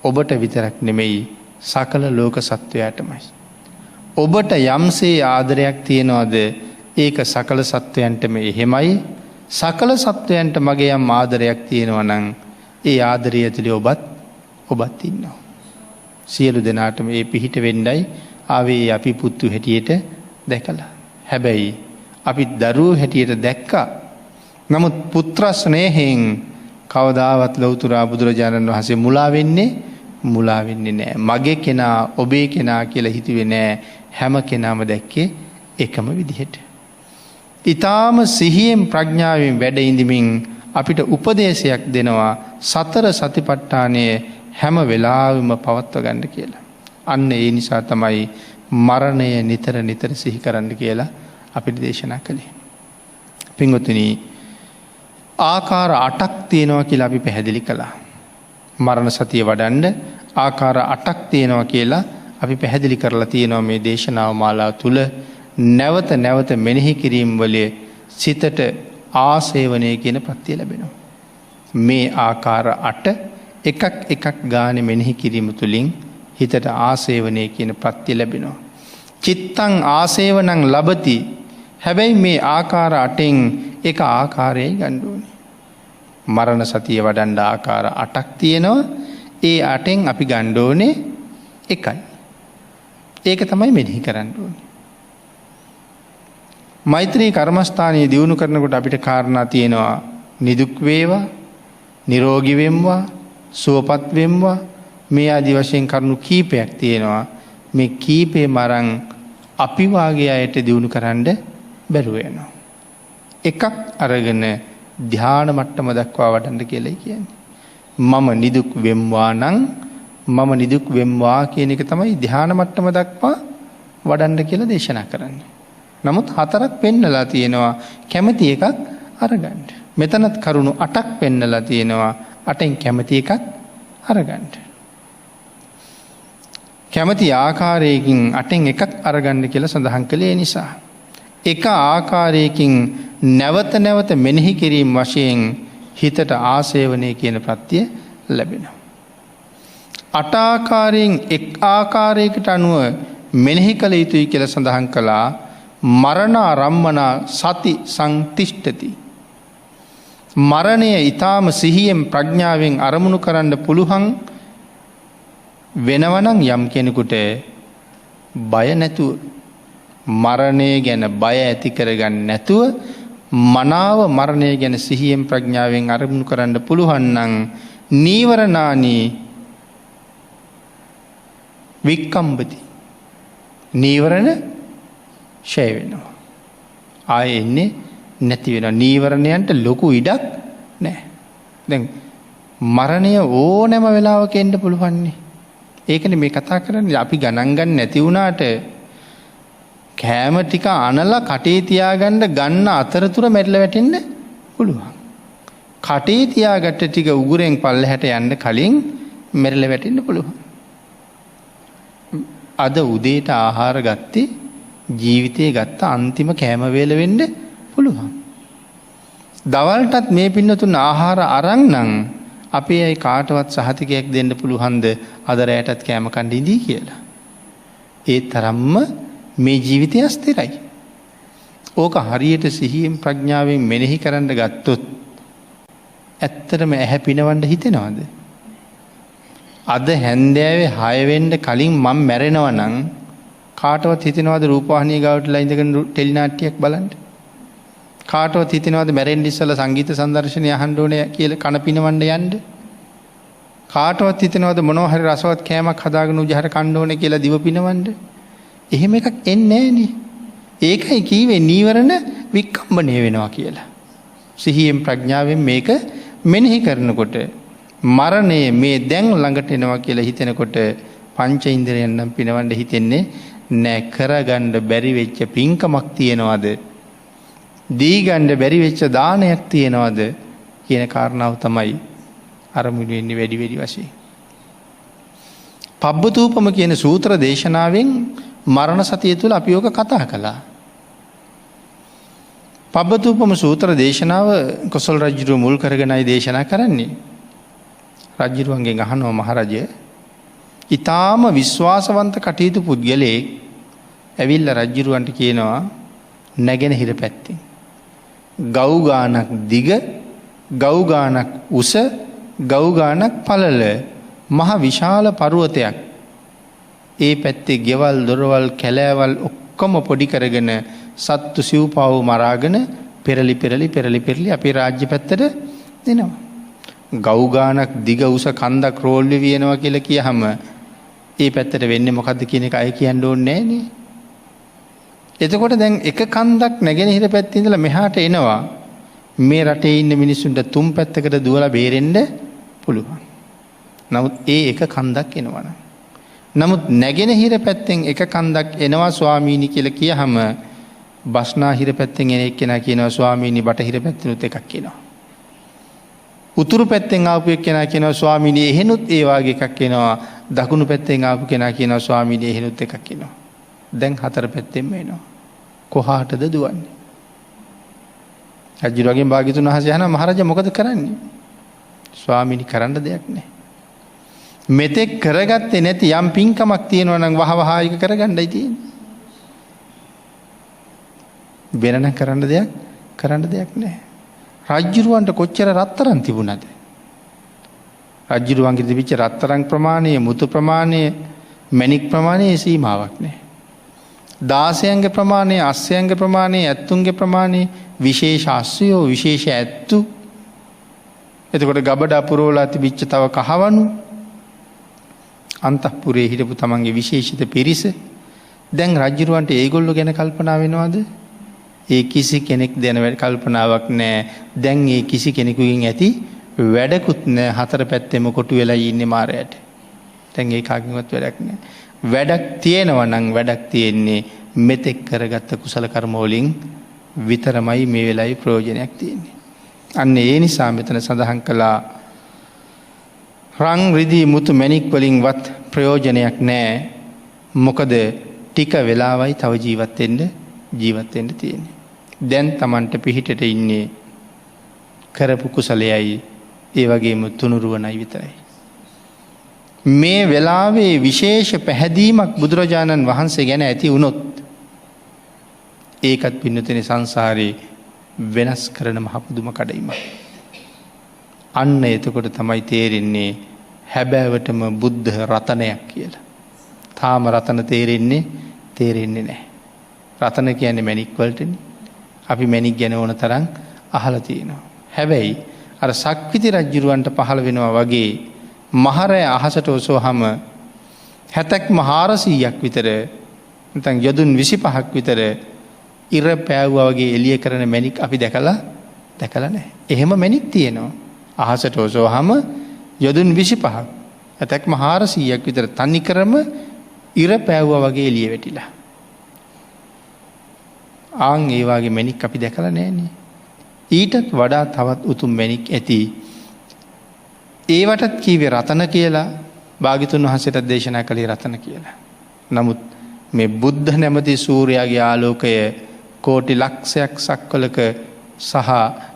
ඔබට විතරක් නෙමෙයි සකල ලෝක සත්වයාටමයි. ඔබට යම්සේ ආදරයක් තියනවාද ඒක සකල සත්වයන්ටම එහෙමයි. සකල සත්වයන්ට මගේ යම් ආදරයක් තියෙනවා නම් ඒ ආදරය ඇතුලේ ඔබත් ඉන්නවා. සියලු දෙනාටම මේ පිහිට වෙන්නයි ආවේ අපි පුතු හැටියට දැකලා. හැබැයි අපි දරුවෝ හැටියට දැක්කා. නමුත් පුත්‍ර ස්නේහයෙන් කවදාවත් ලෞතර බුදුරජාණන් වහන්සේ මුලා වෙන්නේ මුලා වෙන්නේ නැහැ. මගේ කෙනා ඔබේ කෙනා කියලා හිතුවේ නැහැ. හැම කෙනාම දැක්කේ එකම විදිහට. ඊටාම සිහියෙන් ප්‍රඥාවෙන් වැඩ ඉඳමින් අපිට උපදේශයක් දෙනවා සතර සතිපට්ඨානය හැම වෙලාවෙම පවත්ව ගන්න කියලා. අන්න ඒ නිසා තමයි මරණය නිතර නිතර සිහි කරන්න කියලා අපිට දේශනා කළේ. පින්වතුනි, ආකාර 8ක් තියෙනවා කියලා අපි පැහැදිලි කළා. මරණ සතිය වඩන්න ආකාර 8ක් තියෙනවා කියලා අපි පැහැදිලි කරලා තියෙනවා මේ දේශනාව මාලාව තුල. නැවත නැවත මෙනෙහි කිරීම වලින් සිතට ආසේවනය කියන ප්‍රත්‍ය ලැබෙනවා. මේ ආකාර 8 එකක් එකක් ගානේ මෙනෙහි කිරීම තුලින් හිතට ආසේවනය කියන ප්‍රත්‍ය ලැබෙනවා. චිත්තං ආසේවනං ලබති. හැබැයි මේ ආකාර 8න් එක ආකාරයයි ගන්න ඕනේ. මරණ සතිය වඩන්න ආකාර 8ක් තියෙනවා. ඒ 8න් අපි ගන්න ඕනේ එකයි. ඒක තමයි මෙනෙහි කරන්න ඕනේ. මෛත්‍රී කර්මස්ථානයේ දියුණු කරනකොට අපිට කාරණා තියෙනවා නිදුක් වේවා, නිරෝගී වෙම්වා, සුවපත් වෙම්වා. මේ ආදි වශයෙන් කරුණු කීපයක් තියෙනවා. මේ කීපේම අරන් අපි වාගේ අයට දියුණු කරන්න බැරුව යනවා. එකක් අරගෙන ධ්‍යාන මට්ටම දක්වා වඩන්න කියලා කියන්නේ. මම නිදුක් වෙම්වා නම් මම නිදුක් වෙම්වා කියන එක තමයි ධ්‍යාන මට්ටම දක්වා වඩන්න කියලා දේශනා කරන්නේ. නමුත් 4ක් පෙන්නලා තියෙනවා කැමැති එකක් අරගන්න. මෙතනත් කරුණු 8ක් පෙන්නලා තියෙනවා 8න් කැමැති එකක් අරගන්න. කැමැති ආකාරයකින් 8න් එකක් අරගන්න කියලා සඳහන් කළේ නිසා. එක ආකාරයකින් නැවත නැවත මෙනෙහි කිරීම වශයෙන් හිතට ආසේවනය කියන ප්‍රත්‍ය ලැබෙනවා. 8 ආකාරයෙන් එක් ආකාරයකට අනුව මෙනෙහි කළ යුතුයි කියලා සඳහන් කළා. මරණ රම්මනා සති සංතිෂ්ඨති. මරණය ඊටාම සිහියෙන් ප්‍රඥාවෙන් අරමුණු කරන්න පුළුවන් වෙනවනම් යම් කෙනෙකුට බය නැතුව මරණය ගැන බය ඇති කරගන්න නැතුව මනාව මරණය ගැන සිහියෙන් ප්‍රඥාවෙන් අරමුණු කරන්න පුළුවන් නම් නීවරණානි වික්කම්බති. නීවරණ ෂය වෙනවා. ආයේ එන්නේ නැති වෙනවා. නීවරණයන්ට ලොකු ඉඩක් නැහැ. දැන් මරණය ඕනෑම වෙලාවක එන්න පුළුවන් නේ. ඒකනේ මේ කතා කරන්නේ. අපි ගණන් ගන්න නැති වුණාට කෑම ටික අනලා කටේ තියාගන්න ගන්න අතරතුර මැරිලා වැටෙන්න පුළුවන්. කටේ තියාගත්ත ටික උගුරෙන් පල්ලෙහාට යන්න කලින් මැරිලා වැටෙන්න පුළුවන්. අද උදේට ආහාර ගත්තේ ජීවිතේ ගත්ත අන්තිම කෑම වේල වෙන්න පුළුවන්. දවල්ටත් මේ පින්නතුන් ආහාර අරන් නම් අපේ අය කාටවත් සහතිකයක් දෙන්න පුළුවන්ද අද රැයටත් කෑම කන්න ඉඳී කියලා. ඒ තරම්ම මේ ජීවිතය ස්ථිරයි. ඕක හරියට සිහියෙන් ප්‍රඥාවෙන් මෙනෙහි කරන්න ගත්තොත් ඇත්තටම ඇහැ පිනවන්න හිතෙනවද? අද හැන්දෑවේ 6 වෙන්න කලින් මම මැරෙනවා නම් කාටවත් හිතෙනවද රූපවාහිනිය ගාවටලා ඉඳගෙන ටෙලි නාට්‍යයක් බලන්න? කාටවත් හිතෙනවද මැරෙන්න ඉස්සෙල්ලා සංගීත සංදර්ශනය අහන්න ඕනේ කියලා කන පිනවන්න යන්න? කාටවත් හිතෙනවද මොනවා හරි රසවත් කෑමක් හදාගෙන උජහර කන්න ඕනේ කියලා දිව පිනවන්න? එහෙම එකක් එන්නේ නැහනේ. ඒකයි කීවේ නීවරණ වික්කම්බණය වෙනවා කියලා. සිහියෙන් ප්‍රඥාවෙන් මේක මෙනෙහි කරනකොට මරණය මේ දැන් ළඟට එනවා කියලා හිතෙනකොට පංච ඉන්ද්‍රයන් නම් පිනවන්න හිතෙන්නේ නෑ. කරගන්න බැරි වෙච්ච පින්කමක් තියනවාද? දී ගන්න බැරි වෙච්ච දානයක් තියනවාද කියන කාරණාව තමයි අරමුණු වෙන්නේ වැඩි වැඩි වශයෙන්. පබ්බතූපම කියන සූත්‍ර දේශනාවෙන් මරණ සතිය තුළ අපි ඔක කතා කළා. පබ්බතූපම සූත්‍ර දේශනාව කොසල් රජුගේ මුල් කරගෙනයි දේශනා කරන්නේ. රජුරුවන්ගෙන් අහනවා මහරජය, ඊටාම විශ්වාසවන්ත කටයුතු පුද්ගලයෙක් ඇවිල්ලා රජුරුවන්ට කියනවා නැගෙනහිර පැත්තේ ගව් ගානක් දිග, ගව් ගානක් උස, ගව් ගානක් පළල මහ විශාල පර්වතයක්. ඒ පැත්තේ ගෙවල් දොරවල් කැලෑවල් ඔක්කොම පොඩි කරගෙන සත්තු සිව්පාවු මරාගෙන පෙරලි පෙරලි අපේ රාජ්‍ය පැත්තට දෙනවා. ගෞගානක් දිග උස කන්දක් රෝල් වෙවි යනවා කියලා කියහම ඒ පැත්තට වෙන්නේ මොකද්ද කියන එක අය කියන්න ඕනේ නෑනේ. එතකොට දැන් එක කන්දක් නැගෙනහිර පැත්තේ ඉඳලා මෙහාට එනවා. මේ රටේ ඉන්න මිනිස්සුන්ට තුන් පැත්තකට දුවලා බේරෙන්න පුළුවන්. නමුත් ඒ එක කන්දක් එනවනම්. නමුත් නැගෙනහිර පැත්තෙන් එක කන්දක් එනවා ස්වාමීනි කියලා කියහම බස්නාහිර පැත්තෙන් එන එක්කෙනා කියනවා ස්වාමීනි බටහිර පැත්තෙනුත් එකක් කියනවා. උතුරු පැත්තෙන් ආපු එක්කෙනා කියනවා ස්වාමීනි එහෙනුත් ඒ වාගේ එකක් එනවා. දකුණු පැත්තෙන් ආපු කෙනා කියනවා ස්වාමීනි එහෙනුත් එකක් කියනවා. දැන් හතර පැත්තෙන්ම එනවා. කොහාටද දුවන්නේ? රජුගේ භාග්‍යතුන් වහන්සේ අහනවා මහරජා මොකද කරන්නේ? ස්වාමීනි කරන්න දෙයක් නැහැ. මෙතෙක් කරගත්තේ නැති යම් පින්කමක් තියෙනවා නම් වහවහ ඒක කරගන්නයි තියෙන්නේ. වෙනන කරන්න දෙයක් නැහැ. රජුරවන්ට කොච්චර රත්තරන් තිබුණද? රජුරවන්ගේ තිබිච්ච රත්තරන් ප්‍රමාණය, මුතු ප්‍රමාණය, මණික් ප්‍රමාණය සීමාවක් නැහැ. දාසයන්ගේ ප්‍රමාණය, අස්සයන්ගේ ප්‍රමාණය, ඇත්තුන්ගේ ප්‍රමාණය, විශේෂ අස්සයෝ, විශේෂ ඇත්තු. එතකොට ගබඩා පුරවලා තිබිච්ච තව කහවණු, අන්තఃපුරේ හිටපු තමන්ගේ විශේෂිත පිරිස. දැන් රජුරවන්ට ඒගොල්ලෝ ගැන කල්පනා වෙනවද? ඒ කිසි කෙනෙක් දැන කල්පනාවක් නැහැ. දැන් ඒ කිසි කෙනෙකුගෙන් ඇති වැඩකුත් නැහැ. හතර පැත්තෙම කොටු වෙලා ඉන්නේ මාරයට. දැන් ඒ කාගෙන්වත් වැඩක් නැහැ. වැඩක් තියෙනවා නම් වැඩක් තියෙන්නේ මෙතෙක් කරගත්ත කුසල කර්ම වලින් විතරමයි මේ වෙලාවේ ප්‍රයෝජනයක් තියෙන්නේ. අන්න ඒ නිසා මෙතන සඳහන් කළා රං රිදී මුතු මණික් වලින්වත් ප්‍රයෝජනයක් නැහැ. මොකද ටික වෙලාවයි තව ජීවත් වෙන්න තියෙන්නේ. දැන් Tamanට පිහිටට ඉන්නේ කරපු කුසලයයි ඒ වගේම තුනුරුවනයි විතරයි. මේ වෙලාවේ විශේෂ පැහැදීමක් බුදුරජාණන් වහන්සේ ගැන ඇති වුණොත් ඒකත් පින්නතේ සංසාරේ වෙනස් කරන මහ පුදුම කඩයිමක්. අන්න එතකොට තමයි තේරෙන්නේ හැබෑවටම බුද්ධ රතනයක් කියලා. තාම රතන තේරෙන්නේ නැහැ. රතන කියන්නේ මණික් වලටනේ. අපි මණික් ගැන ඕන තරම් අහලා තියෙනවා. හැබැයි අර සක්විති රජුරවන්ට පහළ වෙනවා වගේ මහරය අහසට ඔසවහම 400ක් විතර නැත්නම් යදුන් 25ක් විතර ඉර පෑවුවා වගේ එළිය කරන මණික් අපි දැකලා නැහැ. එහෙම මණික් තියෙනවා. අහසට ඔසවහම යදුන් 25ක් 400ක් විතර තනිකරම ඉර පෑවුවා වගේ එළිය වැටිලා. ආන් ඒ වගේ මණික් අපි දැකලා නැහැනේ. ඊටත් වඩා තවත් උතුම් මණික් ඇති. ඒවටත් කීවේ රතන කියලා. භාග්‍යතුන් වහන්සේට දේශනා කළේ රතන කියලා. නමුත් මේ බුද්ධ නැමැති සූර්යාගේ ආලෝකය කෝටි ලක්ෂයක් සක්වලක සහ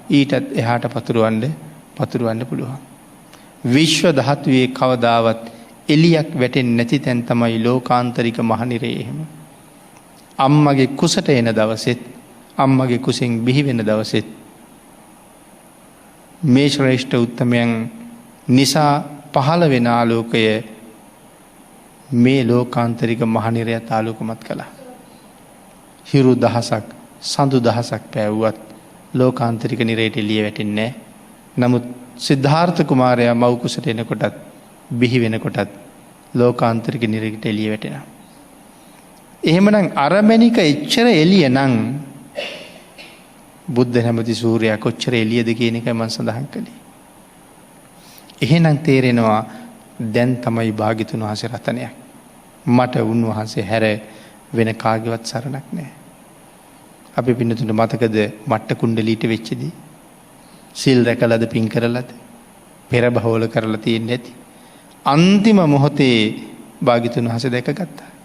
ඊටත් එහාට පතුරවන්න පුළුවන්. විශ්ව ධාතුවේ කවදාවත් එලියක් වැටෙන්නේ නැති තැන් තමයි ලෝකාන්තරික මහනිරේ. එහෙම අම්මගේ කුසට එන දවසෙත් අම්මගේ කුසෙන් බිහි වෙන දවසෙත් මේ ශ්‍රේෂ්ඨ උත්තමයන් නිසා පහළ වෙන ආලෝකය මේ ලෝකාන්තරික මහනිරයත් ආලෝකමත් කළා. හිරු දහසක් සඳු දහසක් පෑවුවත් ලෝකාන්තරික නිරයට එළිය වැටෙන්නේ නැහැ. නමුත් සිද්ධාර්ථ කුමාරයා මව් කුසට එනකොටත් බිහි වෙනකොටත් ලෝකාන්තරික නිරයට එළිය වැටෙනවා. එහෙමනම් අරමණික එච්චර එළිය නම් බුද්ධ නැමැති සූර්යයා කොච්චර එළියද කියන එකයි මම සඳහන් කළේ. එහෙනම් තේරෙනවා දැන් තමයි භාග්‍යතුන් වහන්සේ රතනයක්. මට උන්වහන්සේ හැර වෙන කාගේවත් සරණක් නැහැ. අපි පින්නතුන්ට මතකද මට්ට කුණ්ඩලීට වෙච්චදී? සිල් රැකලාද පින් කරලාද? පෙර භවවල කරලා තියෙන්නේ නැති. අන්තිම මොහොතේ භාග්‍යතුන් වහන්සේ දැකගත්තා.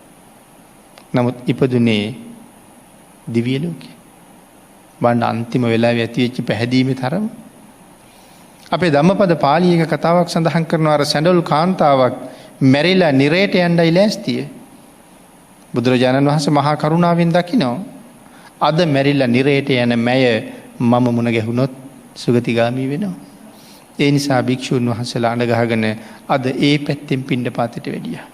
නමුත් ඉපදුනේ දිව්‍ය ලෝකේ. බණ්ඩ අන්තිම වෙලාවේ ඇති වෙච්ච පැහැදීමේ තරම. අපේ ධම්මපද පාළියක කතාවක් සඳහන් කරනවා අර සැඬොල් කාන්තාවක් මැරිලා නිරයට යන්නයි ලෑස්තිය. බුදුරජාණන් වහන්සේ මහා කරුණාවෙන් දකිනවා. අද මැරිලා නිරයට යන මැය මම මුණ ගැහුනොත් සුගතිගාමී වෙනවා. ඒ නිසා භික්ෂුන් වහන්සේලා අඬ ගහගෙන අද ඒ පැත්තෙන් පිණ්ඩපාතයට වැඩියා.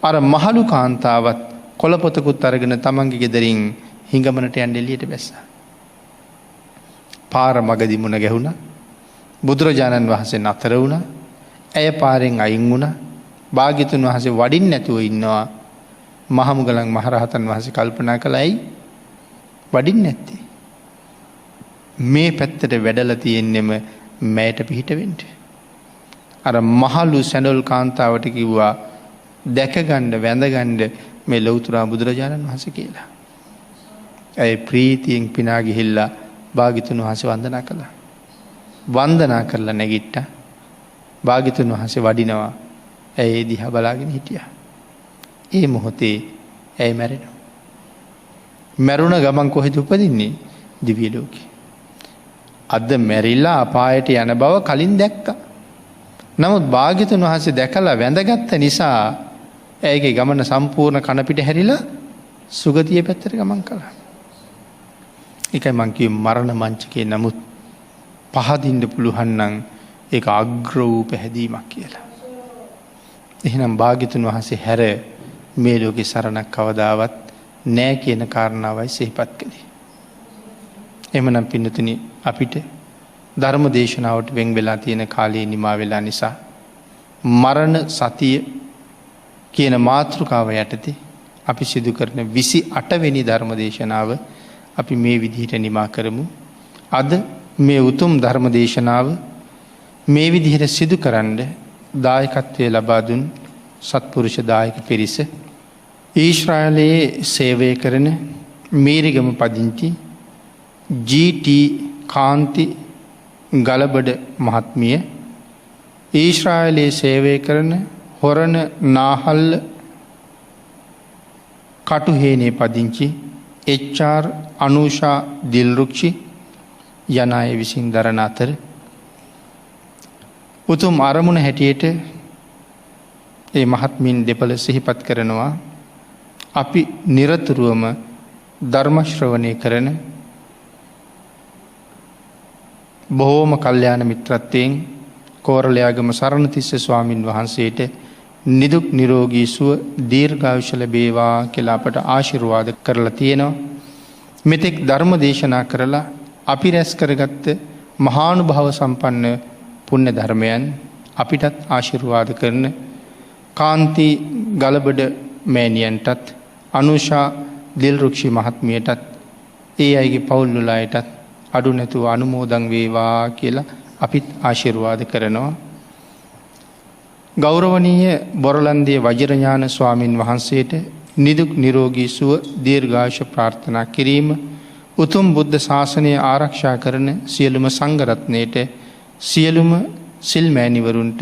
අර මහලු කාන්තාවත් කොළපොතකුත් අරගෙන තමන්ගේ ගෙදරින් හිඟමනට යන්න එළියට බැස්සා. පාර මගදී මුණ ගැහුණා. බුදුරජාණන් වහන්සේ නතර වුණා. ඇය පාරෙන් අයින් වුණා. භාග්‍යතුන් වහන්සේ වඩින්න නැතුව ඉන්නවා. මහමුගලන් මහරහතන් වහන්සේ කල්පනා කළා ඇයි වඩින්න නැත්තේ? මේ පැත්තට වැඩලා තියෙන්නෙම මෑට පිහිට වෙන්න. අර මහලු සැඬොල් කාන්තාවට කිව්වා දැකගන්න වැඳගන්න මේ ලෞතුරා බුදුරජාණන් වහන්සේ කියලා. ඇය ප්‍රීතියෙන් පිනා ගිහිල්ලා භාග්‍යතුන් වහන්සේ වන්දනා කළා. වන්දනා කරලා නැගිට්ටා. භාග්‍යතුන් වහන්සේ වඩිනවා. ඇය ඒ දිහා බලාගෙන හිටියා. ඒ මොහොතේ ඇය මැරෙනවා. මැරුණ ගමන් කොහෙද උපදින්නේ? දිව්‍ය ලෝකේ. අද මැරිලා අපායට යන බව කලින් දැක්කා. නමුත් භාග්‍යතුන් වහන්සේ දැකලා වැඳගත්ත නිසා ඇයගේ ගමන සම්පූර්ණ කන පිට හැරිලා සුගතිය පැත්තට ගමන් කළා. ඒකයි මං කිව්වේ මරණ මංචකේ නමුත් පහදින්න පුළුවන් නම් ඒක අග්‍ර වූ පැහැදීමක් කියලා. එහෙනම් භාග්‍යතුන් වහන්සේ හැර මේ ලෝකේ සරණක් කවදාවත් නැහැ කියන කාරණාවයි සිහිපත් කළේ. එමනම් පින්නතුනි අපිට ධර්ම දේශනාවට වෙන් වෙලා තියෙන කාලේ නිමා වෙලා නිසා මරණ සතිය කියන මාතෘකාව යටතේ අපි සිදු කරන 28 වෙනි ධර්ම දේශනාව අපි මේ විදිහට නිමා කරමු. අද මේ උතුම් ධර්ම දේශනාව මේ විදිහට සිදු කරන්න දායකත්වයේ ලබා දුන් සත්පුරුෂ දායක පිරිස ඊශ්‍රායලයේ සේවය කරන මීරිගම පදිංචි GT කාන්ති ගලබඩ මහත්මිය, ඊශ්‍රායලයේ සේවය කරන හොරණ නාහල්ල කටුහේනේ පදිංචි HR අනුෂා දිල්රුක්ෂි යන අය විසින් දරන අතර උතුම් අරමුණ හැටියට ඒ මහත්මින් දෙපළ සිහිපත් කරනවා. අපි නිරතුරුවම ධර්ම ශ්‍රවණය කරන බොහෝම කල්යාණ මිත්‍රත්වයෙන් කෝරළයාගම සරණතිස්ස ස්වාමින් වහන්සේට නිදුක් නිරෝගී සුව දීර්ඝායුෂ ලැබේවා කියලා අපට ආශිර්වාද කරලා තියෙනවා. මෙතෙක් ධර්ම දේශනා කරලා අපි රැස් කරගත්ත මහානුභාව සම්පන්න පුණ්‍ය ධර්මයන් අපිටත් ආශිර්වාද කරන කාන්ති ගලබඩ මෑණියන්ටත් අනුෂා දිල්රුක්ෂි මහත්මියටත් ඒ අයගේ පවුල් වල අයටත් අඩු නැතුව අනුමෝදන් වේවා කියලා අපිත් ආශිර්වාද කරනවා. ගෞරවනීය බොරලන්දිය වජිරඥාන ස්වාමින් වහන්සේට නිදුක් නිරෝගී සුව දීර්ඝායුෂ ප්‍රාර්ථනා කිරීම, උතුම් බුද්ධ ශාසනය ආරක්ෂා කරන සියලුම සංඝ රත්නයට, සියලුම සිල් මෑණිවරුන්ට,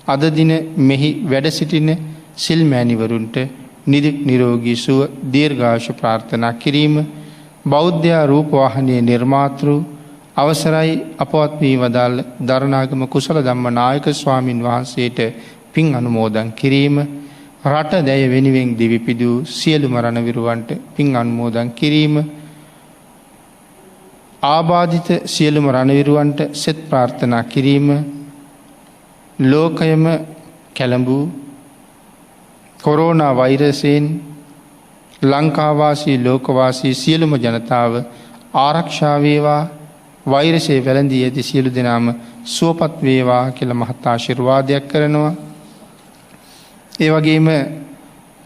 අද දින මෙහි වැඩ සිටින සිල් මෑණිවරුන්ට නිදුක් නිරෝගී සුව දීර්ඝායුෂ ප්‍රාර්ථනා කිරීම, බෞද්ධ රූපවාහිනියේ නිර්මාතෘ අවසරයි අපවත් වී වදාළ දරණාගම කුසල ධම්ම නායක ස්වාමින් වහන්සේට පින් අනුමෝදන් කිරීම, රට දැය වෙනුවෙන් දිවිපිදු සියලුම රණවිරුවන්ට පින් අනුමෝදන් කිරීම, ආබාධිත සියලුම රණවිරුවන්ට සෙත් ප්‍රාර්ථනා කිරීම, ලෝකයම කැළඹූ කොරෝනා වෛරසයෙන් ලංකාවාසී ලෝකවාසී සියලුම ජනතාව ආරක්ෂා වේවා, වෛරසය වැළඳී ඇති සියලු දෙනාම සුවපත් වේවා කියලා මහත් ආශිර්වාදයක් කරනවා. ඒ වගේම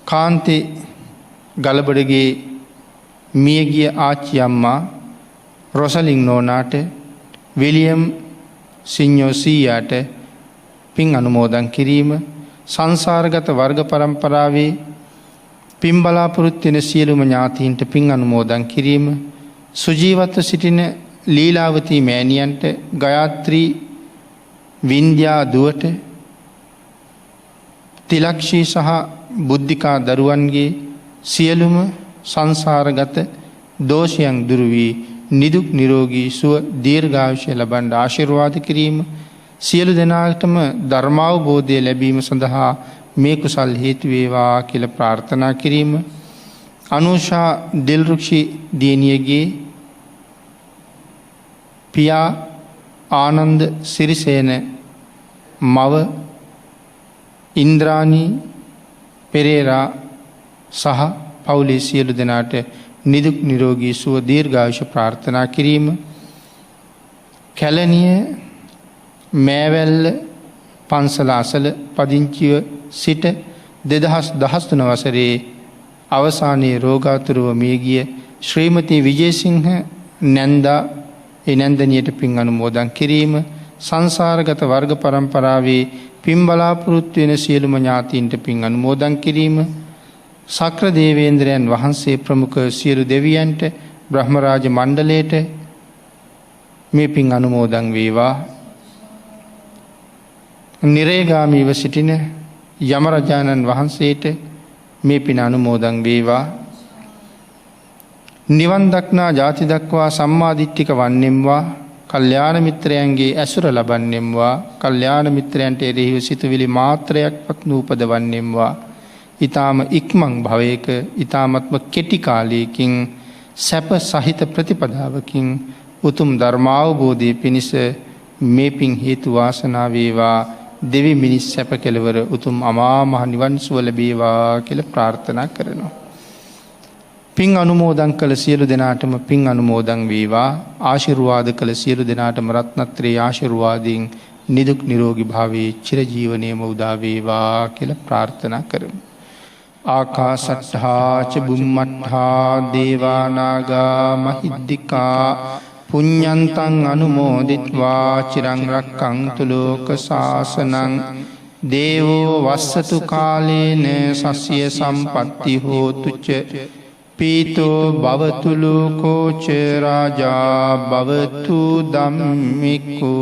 කාන්ති ගලබඩගේ මියගිය ආච්චි අම්මා රොසලින් නෝනාට, විලියම් සිඤ්ඤෝ සීයාට පින් අනුමෝදන් කිරීම, සංසාරගත වර්ග පරම්පරාවේ පින් බලාපොරොත්තු වෙන සියලුම ඥාතීන්ට පින් අනුමෝදන් කිරීම, සුජීවත්ව සිටින ලීලාවතී මෑණියන්ට, ගයාත්‍රී වින්ද්‍යා දුවට, තිලක්ෂී සහ බුද්ධිකා දරුවන්ගේ සියලුම සංසාරගත දෝෂයන් දුරු වී නිදුක් නිරෝගී සුව දීර්ඝායුෂ ලබන්න ආශිර්වාද කිරීම, සියලු දෙනාටම ධර්මාවබෝධය ලැබීම සඳහා මේ කුසල් හේතු වේවා කියලා ප්‍රාර්ථනා කිරීම, අනුෂා දිල්රුක්ෂි දියණියගේ පියා ආනන්ද සිරිසේන මව ඉන්ද්‍රාණී පෙරේරා සහ පවුලේ සියලු දෙනාට නිදුක් නිරෝගී සුව දීර්ඝායුෂ ප්‍රාර්ථනා කිරීම, කැලණිය මෑවැල්ල පන්සල අසල පදිංචිව සිට 2013 වසරේ අවසානයේ රෝගාතුරව මියගිය ශ්‍රීමති විජේසිංහ නැන්දා නැන්දනියට පින් අනුමෝදන් කිරීම සංසාරගත වර්ග පරම්පරාවේ පින් බලාපොරොත්තු වෙන සියලුම ඥාතීන්ට පින් අනුමෝදන් කිරීම සක්‍ර දේවේන්ද්‍රයන් වහන්සේ ප්‍රමුඛ සියලු දෙවියන්ට බ්‍රහ්මරාජ මණ්ඩලයට මේ පින් අනුමෝදන් වේවා. නිරේගාමීව සිටින යමරජාණන් වහන්සේට මේ පින් අනුමෝදන් වේවා. නිවන් දක්නා ජාති දක්වා සම්මාදිට්ඨික වන්නෙම්වා කල්යාණ මිත්‍රයන්ගේ ඇසුර ලබන්නෙම්වා කල්යාණ මිත්‍රයන්ට එරෙහිව සිතුවිලි මාත්‍රයක්වත් නූපදවන්නෙම්වා ඊ타ම ඉක්මන් භවයක ඊ타මත්ම කෙටි කාලයකින් සැප සහිත ප්‍රතිපදාවකින් උතුම් ධර්මාවබෝධය පිණිස මේ පින් හේතු වාසනා වේවා. දෙවි මිනිස් සැප කෙලවර උතුම් අමා මහ නිවන් සුව ලැබේවා කියලා ප්‍රාර්ථනා කරනවා. පින් අනුමෝදන් කළ සියලු දෙනාටම පින් අනුමෝදන් වේවා. ආශිර්වාද කළ සියලු දෙනාටම රත්නත්‍රයේ ආශිර්වාදයෙන් නිදුක් නිරෝගී භාවයේ චිරජීවනයේම උදා වේවා කියලා ප්‍රාර්ථනා කරමු. ආකාශට්ඨා ච බුම්මට්ඨා දේවා නාග මහිද්దికා පුඤ්ඤන්තං අනුමෝදිත්වා චිරං රක්ඛන්තු ලෝක සාසනං දේවෝ වස්සතු කාලේන සස්ය සම්පත්ති හෝතු ච පීතෝ භවතු ලෝකෝ ච රාජා භවතු ධම්මිකෝ